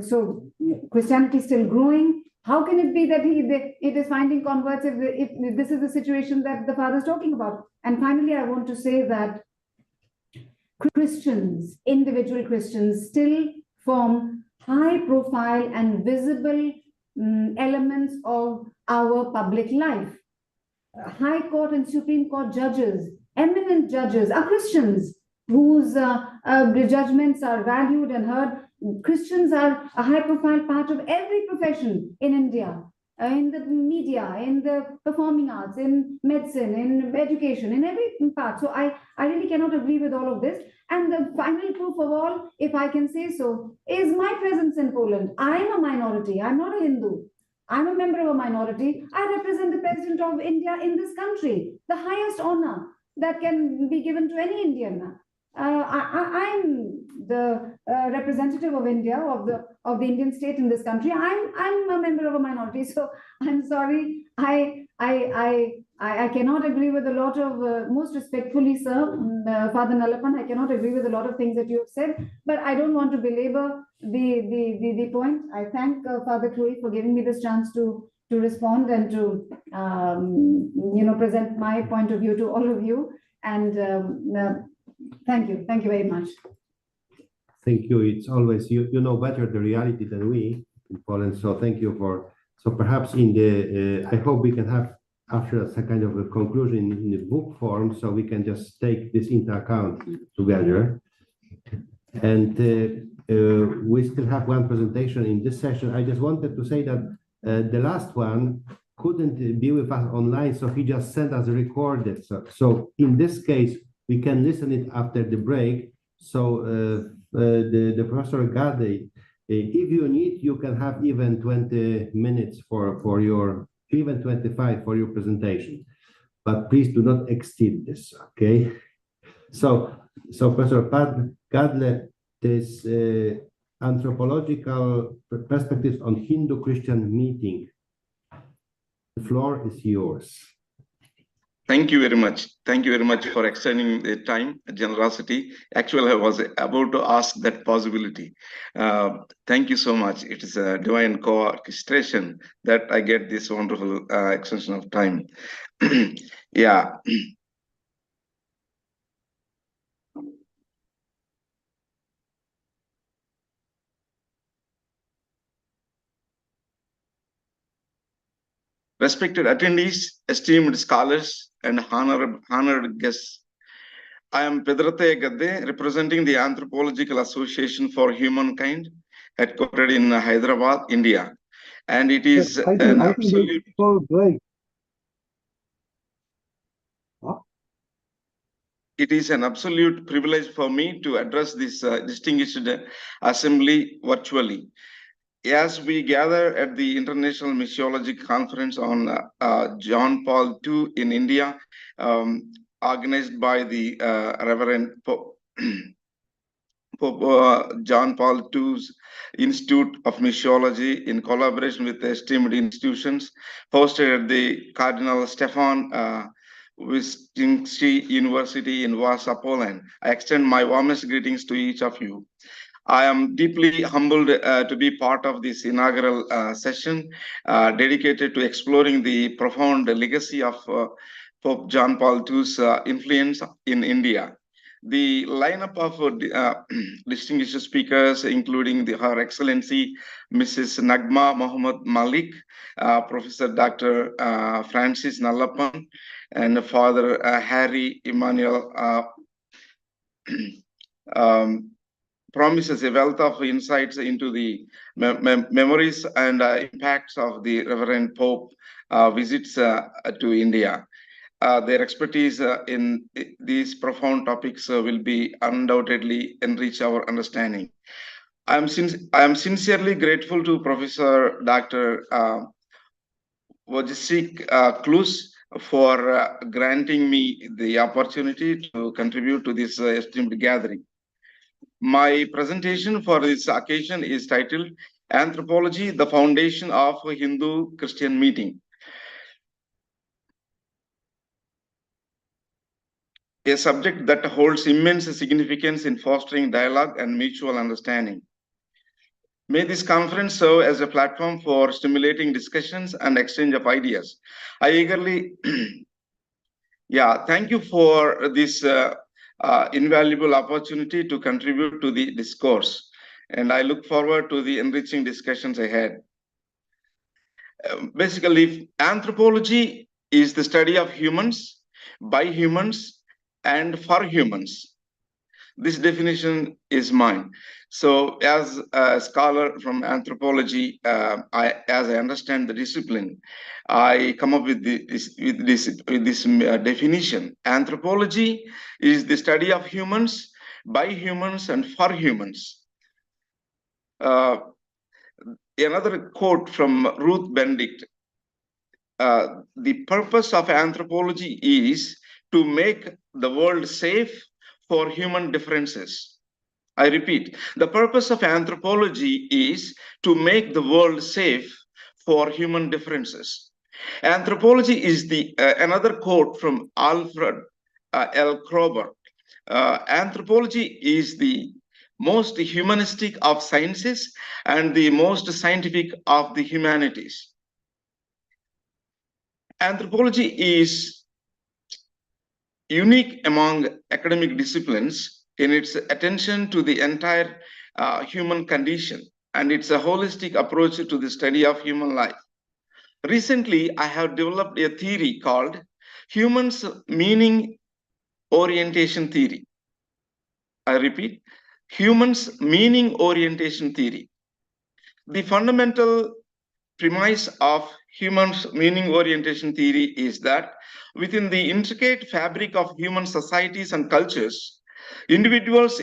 so Christianity is still growing. How can it be that it is finding converts if this is the situation that the father is talking about? And finally, I want to say that Christians, individual Christians, still form high profile and visible elements of our public life. High Court and Supreme Court judges, eminent judges, are Christians whose judgments are valued and heard. Christians are a high profile part of every profession in India, in the media, in the performing arts, in medicine, in education, in every part. So I really cannot agree with all of this. And the final proof of all, if I can say so, is my presence in Poland. I am a minority. I'm not a Hindu. I'm a member of a minority. I represent the President of India in this country, the highest honor that can be given to any Indian. I'm the representative of India, of the Indian state in this country. I'm a member of a minority, so I'm sorry. I cannot agree with a lot of, most respectfully, sir, Father Nalappan, I cannot agree with a lot of things that you have said, but I don't want to belabor the point. I thank Father Chloe for giving me this chance to respond and to present my point of view to all of you. And thank you very much. Thank you. It's always, you know better the reality than we in Poland. So thank you for, so perhaps in the, I hope we can have after a kind of a conclusion in the book form, so we can just take this into account together. And we still have one presentation in this session. I just wanted to say that the last one couldn't be with us online, so he just sent us recorded. So in this case, we can listen it after the break. So the Professor Gade, if you need, you can have even 20 minutes for your, even 25 for your presentation, but please do not exceed this, okay? So Professor Gadle, this anthropological perspectives on Hindu-Christian meeting. The floor is yours. Thank you very much. Thank you very much for extending the time, generosity. Actually, I was about to ask that possibility. Thank you so much. It is a divine co-orchestration that I get this wonderful extension of time. Yeah. Respected attendees, esteemed scholars, and honored guests, I am Pedrate Gadde, representing the Anthropological Association for Humankind, headquartered in Hyderabad, India. And it is an absolute... It is an absolute privilege for me to address this distinguished assembly virtually. as we gather at the International Missiology Conference on John Paul II in India, organized by the Reverend Pope John Paul II's Institute of Missiology, in collaboration with the esteemed institutions, hosted at the Cardinal Stefan Wyszynski University in Warsaw, Poland. I extend my warmest greetings to each of you. I am deeply humbled to be part of this inaugural session dedicated to exploring the profound legacy of Pope John Paul II's influence in India. The lineup of distinguished speakers, including Her Excellency Mrs. Nagma Mohammad Malik, Professor Dr. Francis Nallappan, and Father Harry Emmanuel, promises a wealth of insights into the memories and impacts of the Reverend Pope visits to India. Their expertise in these profound topics will be undoubtedly enrich our understanding. I am sincerely grateful to Professor Dr. Wojciech Klus for granting me the opportunity to contribute to this esteemed gathering. My presentation for this occasion is titled Anthropology, the Foundation of a Hindu-Christian Meeting. A subject that holds immense significance in fostering dialogue and mutual understanding. May this conference serve as a platform for stimulating discussions and exchange of ideas. I eagerly, thank you for this invaluable opportunity to contribute to the discourse, and I look forward to the enriching discussions ahead. Basically, anthropology is the study of humans, by humans, and for humans. This definition is mine. So as a scholar from anthropology, as I understand the discipline, I come up with this definition. Anthropology is the study of humans, by humans, and for humans. Another quote from Ruth Benedict. The purpose of anthropology is to make the world safe for human differences. I repeat, the purpose of anthropology is to make the world safe for human differences. Anthropology is another quote from Alfred L. Kroeber. Anthropology is the most humanistic of sciences and the most scientific of the humanities. Anthropology is unique among academic disciplines in its attention to the entire human condition, and it's a holistic approach to the study of human life. Recently, I have developed a theory called Humans Meaning Orientation Theory. I repeat, Humans Meaning Orientation Theory. The fundamental premise of Humans Meaning Orientation Theory is that within the intricate fabric of human societies and cultures, individuals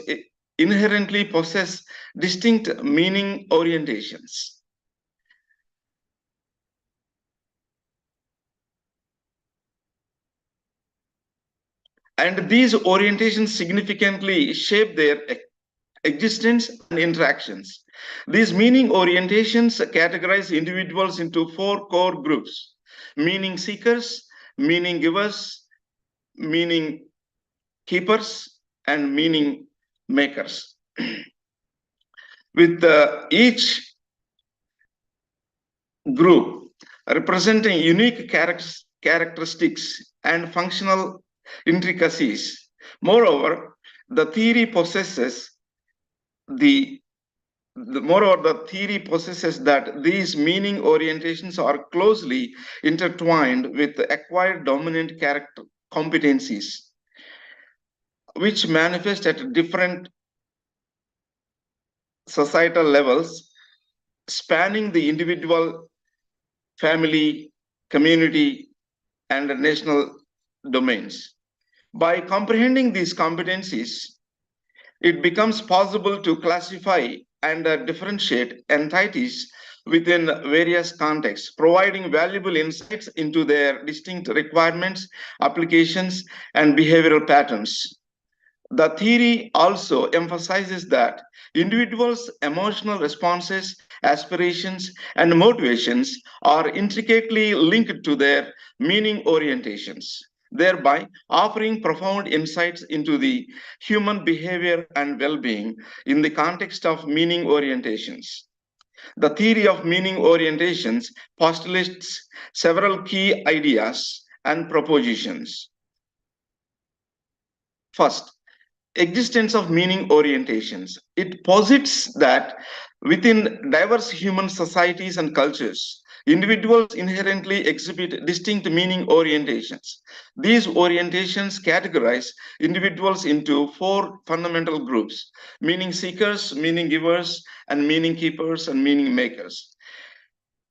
inherently possess distinct meaning orientations. And these orientations significantly shape their existence and interactions. These meaning orientations categorize individuals into 4 core groups: meaning seekers, meaning givers, meaning keepers, and meaning makers. With each group representing unique characteristics and functional intricacies. Moreover, the theory possesses that these meaning orientations are closely intertwined with acquired dominant character competencies, which manifest at different societal levels, spanning the individual, family, community, and national domains. By comprehending these competencies, it becomes possible to classify and differentiate entities within various contexts, providing valuable insights into their distinct requirements, applications, and behavioral patterns. The theory also emphasizes that individuals' emotional responses, aspirations, and motivations are intricately linked to their meaning orientations, thereby offering profound insights into the human behavior and well-being in the context of meaning orientations. The theory of meaning orientations postulates several key ideas and propositions. First, existence of meaning orientations. It posits that within diverse human societies and cultures, individuals inherently exhibit distinct meaning orientations. These orientations categorize individuals into four fundamental groups: meaning seekers, meaning givers, and meaning keepers, and meaning makers.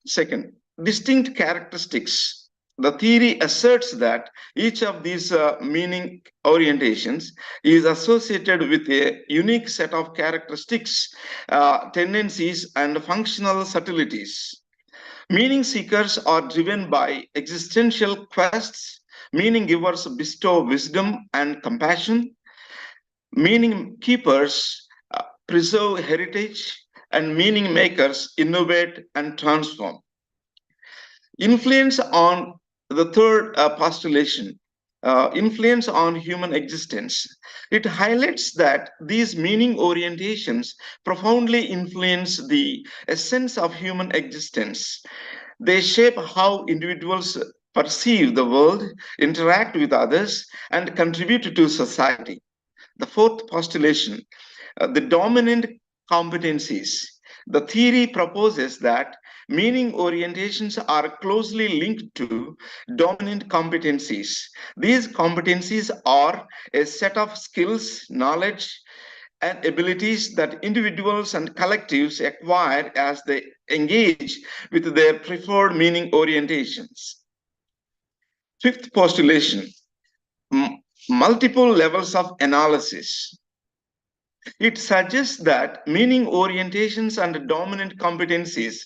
Second, distinct characteristics. The theory asserts that each of these meaning orientations is associated with a unique set of characteristics, tendencies, and functional subtleties. Meaning seekers are driven by existential quests. Meaning givers bestow wisdom and compassion. Meaning keepers preserve heritage, and meaning makers innovate and transform. Influence on the third postulation, influence on human existence. It highlights that these meaning orientations profoundly influence the essence of human existence. They shape how individuals perceive the world, interact with others, and contribute to society. The fourth postulation, the dominant competencies. The theory proposes that meaning orientations are closely linked to dominant competencies. These competencies are a set of skills, knowledge, and abilities that individuals and collectives acquire as they engage with their preferred meaning orientations. Fifth postulation, multiple levels of analysis. It suggests that meaning orientations and dominant competencies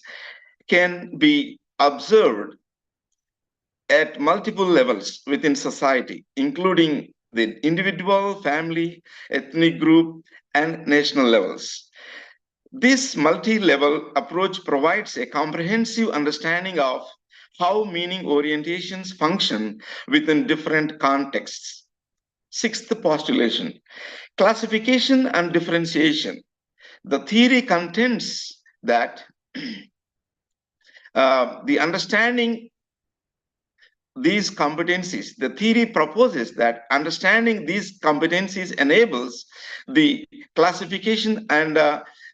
can be observed at multiple levels within society, including the individual, family, ethnic group, and national levels. This multi-level approach provides a comprehensive understanding of how meaning orientations function within different contexts. Sixth postulation, classification and differentiation. The theory contends that the understanding these competencies, the theory proposes that understanding these competencies enables the classification and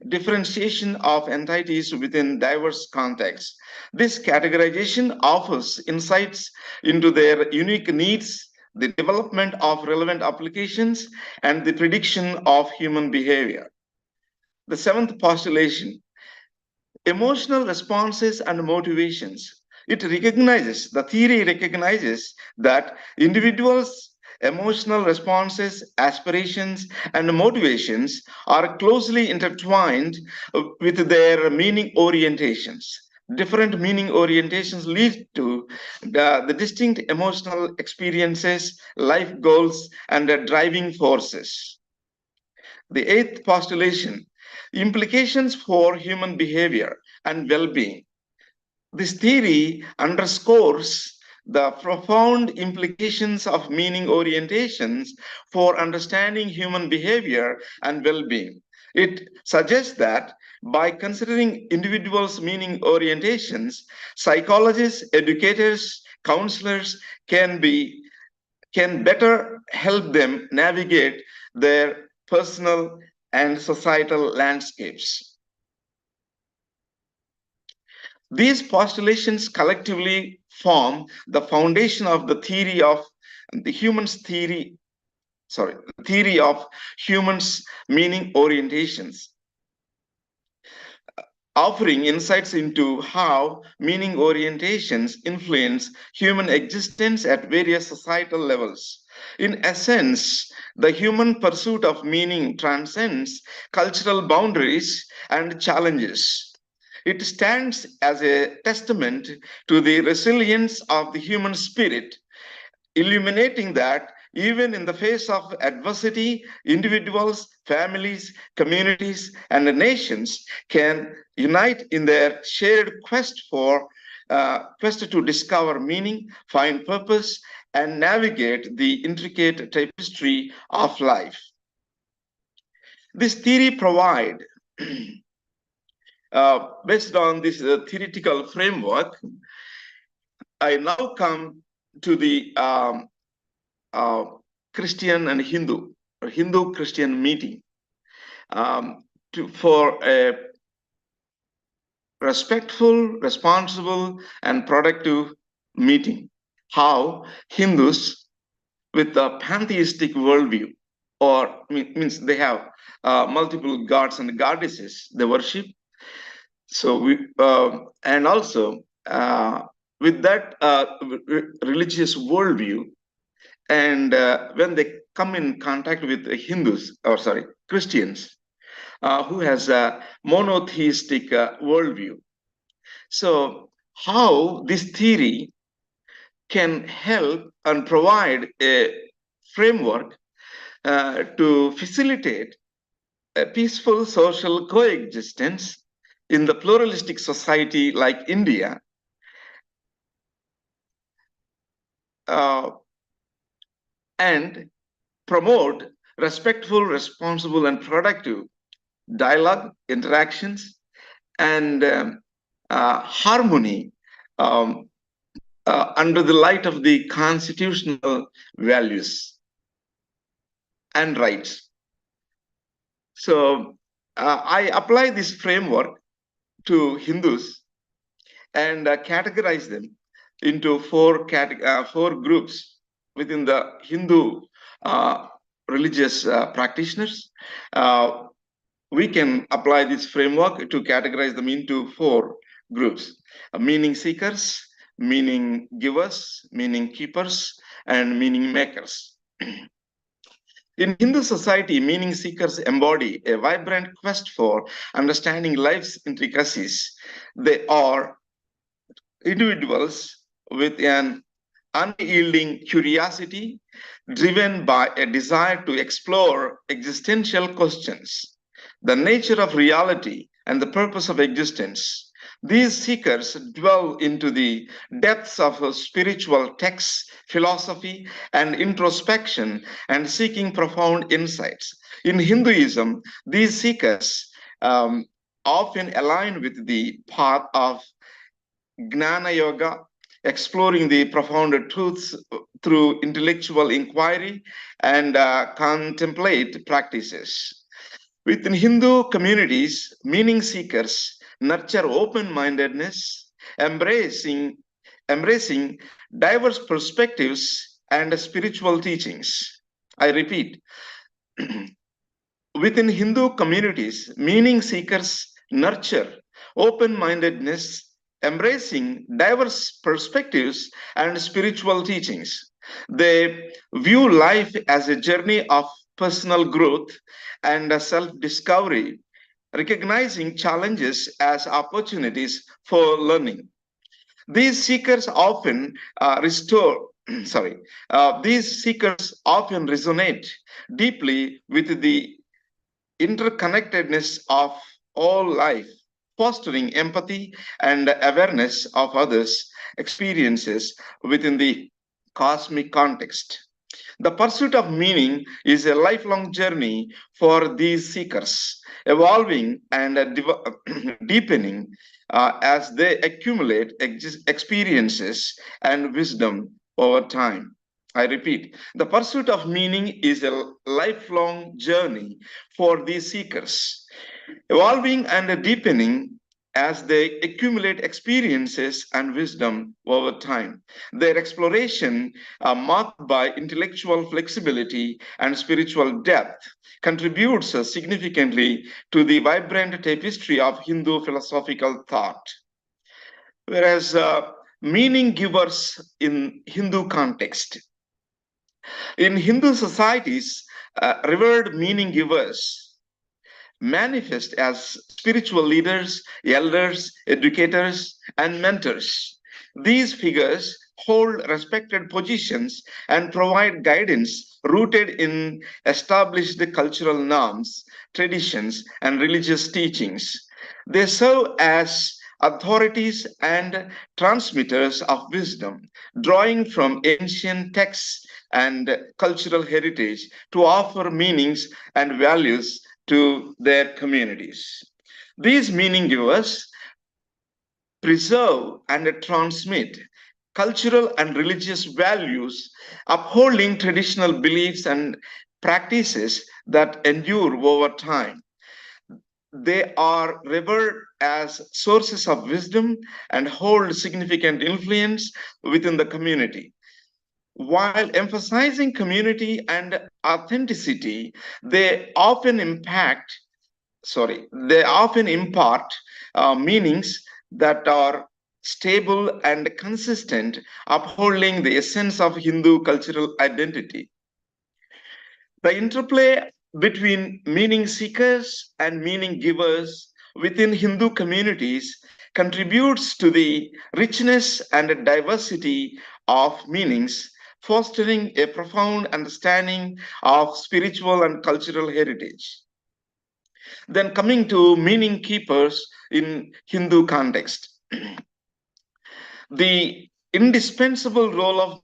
differentiation of entities within diverse contexts. This categorization offers insights into their unique needs, the development of relevant applications, and the prediction of human behavior. The seventh postulation, emotional responses and motivations. The theory recognizes that individuals' emotional responses, aspirations, and motivations are closely intertwined with their meaning orientations. Different meaning orientations lead to the distinct emotional experiences, life goals, and driving forces. The eighth postulation, implications for human behavior and well-being. This theory underscores the profound implications of meaning orientations for understanding human behavior and well-being. It suggests that by considering individuals' meaning orientations, psychologists, educators, counselors can better help them navigate their personal and societal landscapes. These postulations collectively form the foundation of the theory of humans meaning orientations. offering insights into how meaning orientations influence human existence at various societal levels. In essence, the human pursuit of meaning transcends cultural boundaries and challenges. It stands as a testament to the resilience of the human spirit, illuminating that even in the face of adversity, individuals, families, communities, and nations can unite in their shared quest to discover meaning, find purpose, and navigate the intricate tapestry of life. This theory provides, based on this theoretical framework, I now come to the Christian and Hindu, or Hindu-Christian meeting for a respectful, responsible, and productive meeting. How Hindus with a pantheistic worldview, or means they have multiple gods and goddesses they worship. So and also with that religious worldview, and when they come in contact with Christians, who has a monotheistic worldview. So how this theory can help and provide a framework to facilitate a peaceful social coexistence in the pluralistic society like India, and promote respectful, responsible, and productive dialogue, interactions, and harmony under the light of the constitutional values and rights. So I apply this framework to Hindus and categorize them into four groups within the Hindu religious practitioners. We can apply this framework to categorize them into four groups: meaning seekers, meaning givers, meaning keepers, and meaning makers. In Hindu society, meaning seekers embody a vibrant quest for understanding life's intricacies. They are individuals with an unyielding curiosity, driven by a desire to explore existential questions, the nature of reality, and the purpose of existence. These seekers dwell into the depths of spiritual texts, philosophy, and introspection, and seeking profound insights. In Hinduism, these seekers often align with the path of Gnana Yoga, exploring the profound truths through intellectual inquiry and contemplate practices. Within Hindu communities, meaning seekers nurture open-mindedness, embracing diverse perspectives and spiritual teachings. I repeat, within Hindu communities, meaning seekers nurture open-mindedness, embracing diverse perspectives and spiritual teachings. They view life as a journey of personal growth and self-discovery, recognizing challenges as opportunities for learning. These seekers often resonate deeply with the interconnectedness of all life, fostering empathy and awareness of others' experiences within the cosmic context. The pursuit of meaning is a lifelong journey for these seekers, evolving and deepening as they accumulate experiences and wisdom over time. I repeat, the pursuit of meaning is a lifelong journey for these seekers, evolving and deepening as they accumulate experiences and wisdom over time. Their exploration, marked by intellectual flexibility and spiritual depth, contributes significantly to the vibrant tapestry of Hindu philosophical thought. Whereas meaning givers in Hindu context. In Hindu societies, revered meaning givers manifest as spiritual leaders, elders, educators, and mentors. These figures hold respected positions and provide guidance rooted in established cultural norms, traditions, and religious teachings. They serve as authorities and transmitters of wisdom, drawing from ancient texts and cultural heritage to offer meanings and values to their communities. These meaning givers preserve and transmit cultural and religious values, upholding traditional beliefs and practices that endure over time. They are revered as sources of wisdom and hold significant influence within the community. While emphasizing community and authenticity, they often impart meanings that are stable and consistent, upholding the essence of Hindu cultural identity. The interplay between meaning seekers and meaning givers within Hindu communities contributes to the richness and diversity of meanings, fostering a profound understanding of spiritual and cultural heritage. Then coming to meaning keepers in Hindu context. The indispensable role of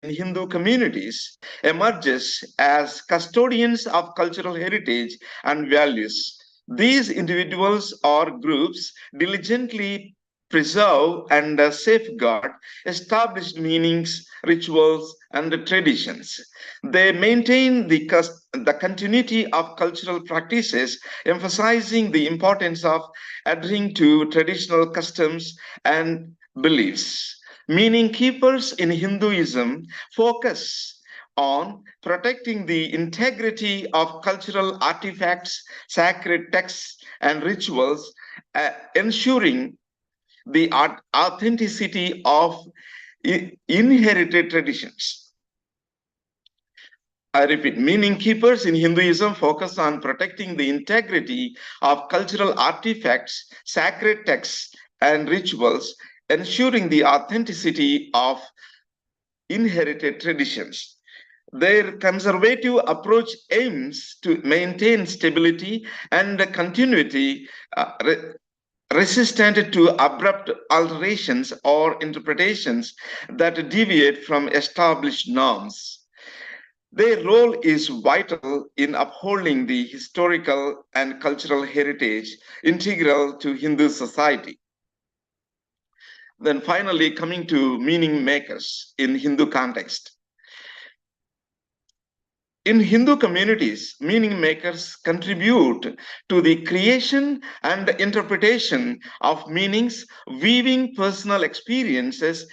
in Hindu communities emerges as custodians of cultural heritage and values. These individuals or groups diligently preserve and safeguard established meanings, rituals, and traditions. They maintain the continuity of cultural practices, emphasizing the importance of adhering to traditional customs and beliefs. Meaning keepers in Hinduism focus on protecting the integrity of cultural artifacts, sacred texts, and rituals, ensuring the authenticity of inherited traditions. I repeat, meaning keepers in Hinduism focus on protecting the integrity of cultural artifacts, sacred texts, and rituals, ensuring the authenticity of inherited traditions. Their conservative approach aims to maintain stability and continuity, resistant to abrupt alterations or interpretations that deviate from established norms. Their role is vital in upholding the historical and cultural heritage integral to Hindu society. Then finally, coming to meaning makers in Hindu context. In Hindu communities, meaning makers contribute to the creation and interpretation of meanings, weaving personal experiences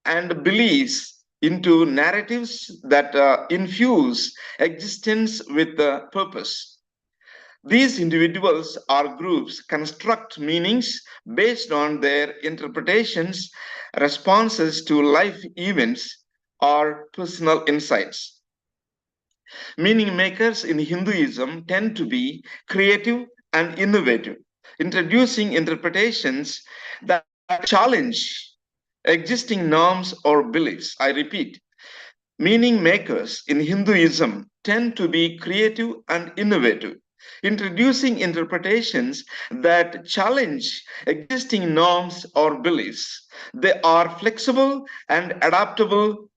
and beliefs into narratives that infuse existence with purpose. These individuals or groups construct meanings based on their interpretations, responses to life events, or personal insights. Meaning makers in Hinduism tend to be creative and innovative, introducing interpretations that challenge existing norms or beliefs. I repeat, meaning makers in Hinduism tend to be creative and innovative, introducing interpretations that challenge existing norms or beliefs. They are flexible and adaptable,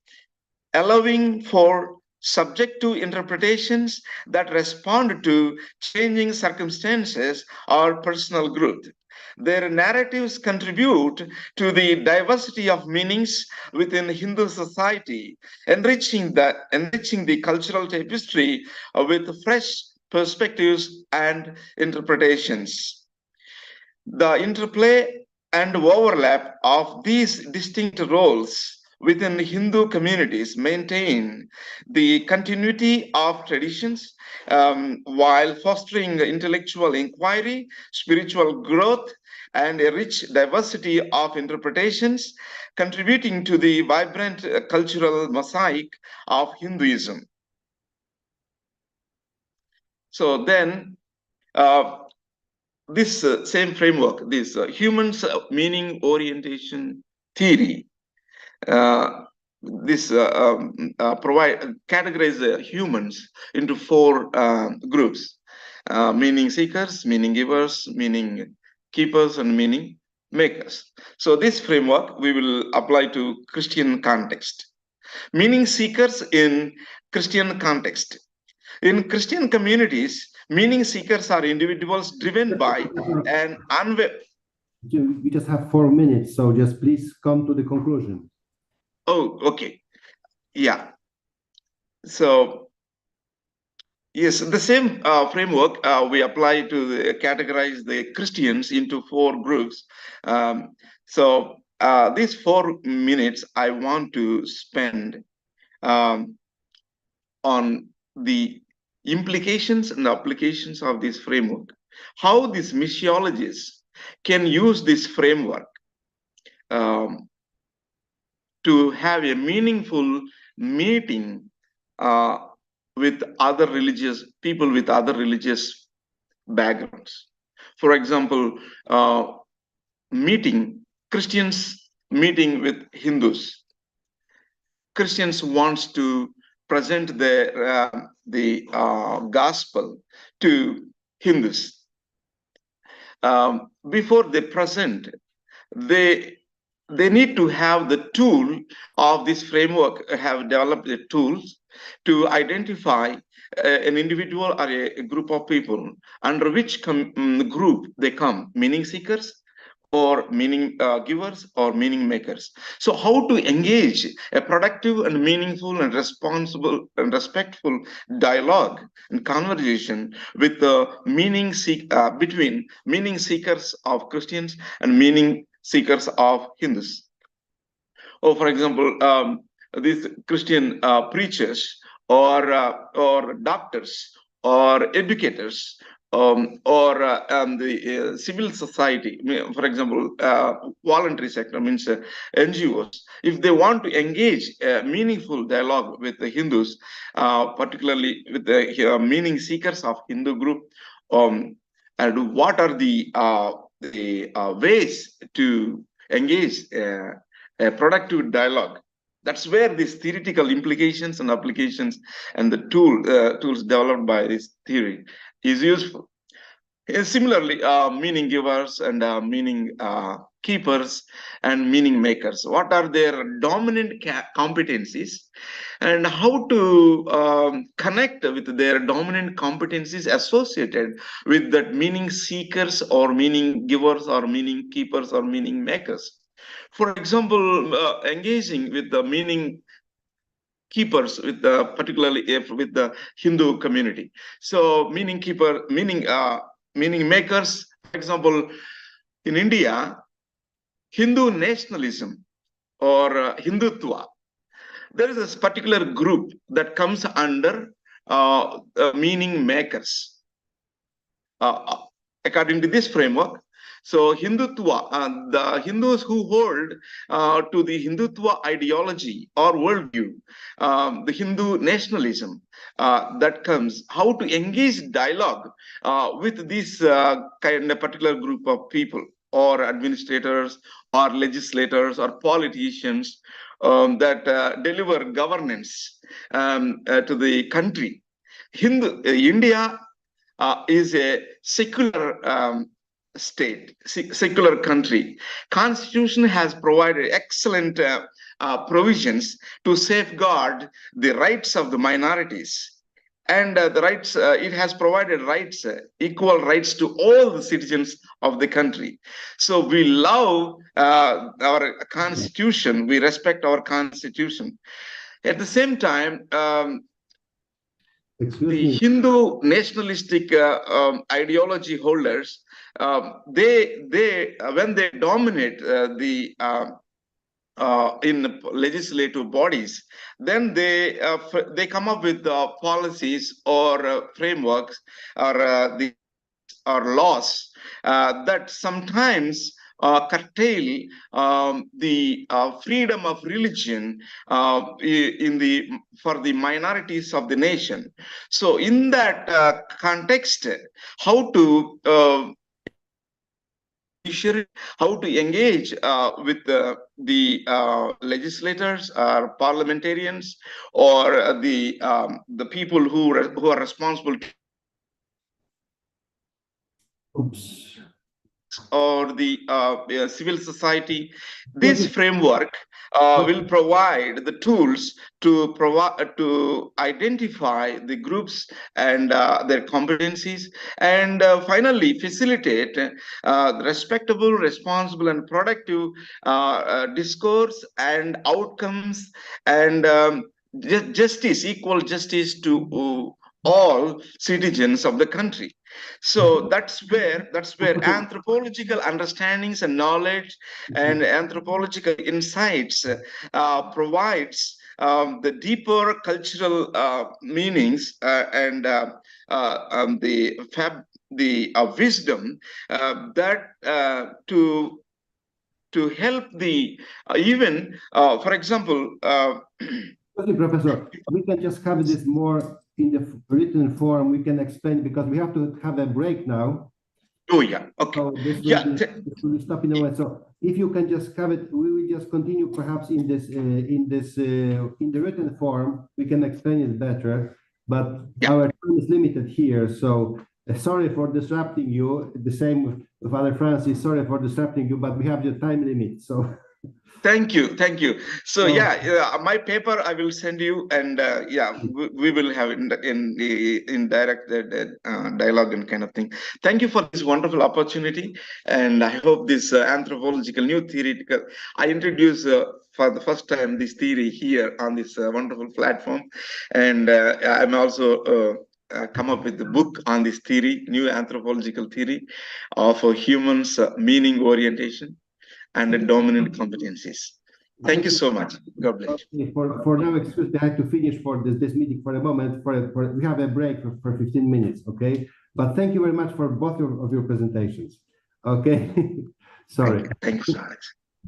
allowing for subjective interpretations that respond to changing circumstances or personal growth. Their narratives contribute to the diversity of meanings within Hindu society, enriching the cultural tapestry with fresh perspectives and interpretations. The interplay and overlap of these distinct roles within Hindu communities maintain the continuity of traditions while fostering intellectual inquiry, spiritual growth, and a rich diversity of interpretations, contributing to the vibrant cultural mosaic of Hinduism. So then, this same framework, this humans meaning orientation theory, categorize humans into four groups: meaning seekers, meaning givers, meaning keepers, and meaning makers. So this framework we will apply to Christian context. Meaning seekers in Christian context. In Christian communities, meaning seekers are individuals driven by an We just have 4 minutes, so just please come to the conclusion. Oh, okay. Yeah. So, yes, the same framework we apply to categorize the Christians into four groups. These 4 minutes I want to spend on the implications and applications of this framework, how these missiologists can use this framework to have a meaningful meeting with other religious people with other religious backgrounds. For example, Christians meeting with Hindus. Christians wants to present the gospel to Hindus. Before they present, they need to have the tool of this framework, have developed the tools to identify an individual or a group of people under which group they come, meaning seekers or meaning givers or meaning makers. So how to engage a productive and meaningful and responsible and respectful dialogue and conversation with the between meaning seekers of Christians and meaning seekers of Hindus. Or for example, these Christian preachers or doctors or educators or the civil society, for example, voluntary sector means NGOs, if they want to engage a meaningful dialogue with the Hindus, particularly with the meaning seekers of Hindu group, and what are the ways to engage a productive dialogue. That's where these theoretical implications and applications and the tools developed by this theory is useful. Similarly, meaning givers and meaning keepers and meaning makers. What are their dominant competencies and how to connect with their dominant competencies associated with that meaning seekers or meaning givers or meaning keepers or meaning makers. For example, engaging with the meaning keepers, with particularly with the Hindu community. So meaning keeper, meaning makers, for example, in India, Hindu nationalism or Hindutva, there is this particular group that comes under meaning makers. According to this framework, so Hindutva, the Hindus who hold to the Hindutva ideology or worldview, the Hindu nationalism that comes, how to engage dialogue with this kind of particular group of people or administrators or legislators or politicians that deliver governance to the country. India is a secular state, secular country. Constitution has provided excellent provisions to safeguard the rights of the minorities. And the rights, it has provided rights, equal rights to all the citizens of the country. So we love our constitution, we respect our constitution. At the same time, Excuse the me. Hindu nationalistic ideology holders, they when they dominate in the legislative bodies, then they come up with policies or frameworks or laws that sometimes curtail the freedom of religion for the minorities of the nation. So in that context, how to how to engage with the legislators or parliamentarians or the people who are responsible Oops. or the civil society. This framework will provide the tools to identify the groups and their competencies, and finally facilitate respectable, responsible, and productive discourse and outcomes, and justice, equal justice to all citizens of the country. So that's where anthropological understandings and knowledge and anthropological insights provides the deeper cultural meanings and the wisdom that to help the even for example. Okay, Professor, we can just have this more in the written form. We can explain because we have to have a break now. Oh yeah, okay. So this will stop in a moment. So if you can just have it, we will just continue perhaps in the written form. We can explain it better, but our time is limited here. So sorry for disrupting you. The same with Father Francis. Sorry for disrupting you, but we have the time limit. So. Thank you. So my paper I will send you, and we will have in direct dialogue and kind of thing. Thank you for this wonderful opportunity, and I hope this anthropological new theoretical I introduce for the first time this theory here on this wonderful platform, and I'm also come up with the book on this theory, new anthropological theory of humans' meaning orientation and the dominant competencies. Thank you so much. God bless you. For now, excuse me, I have to finish for this meeting for a moment. We have a break for 15 minutes, okay? But thank you very much for both of your presentations. Okay, sorry. Thank you so much.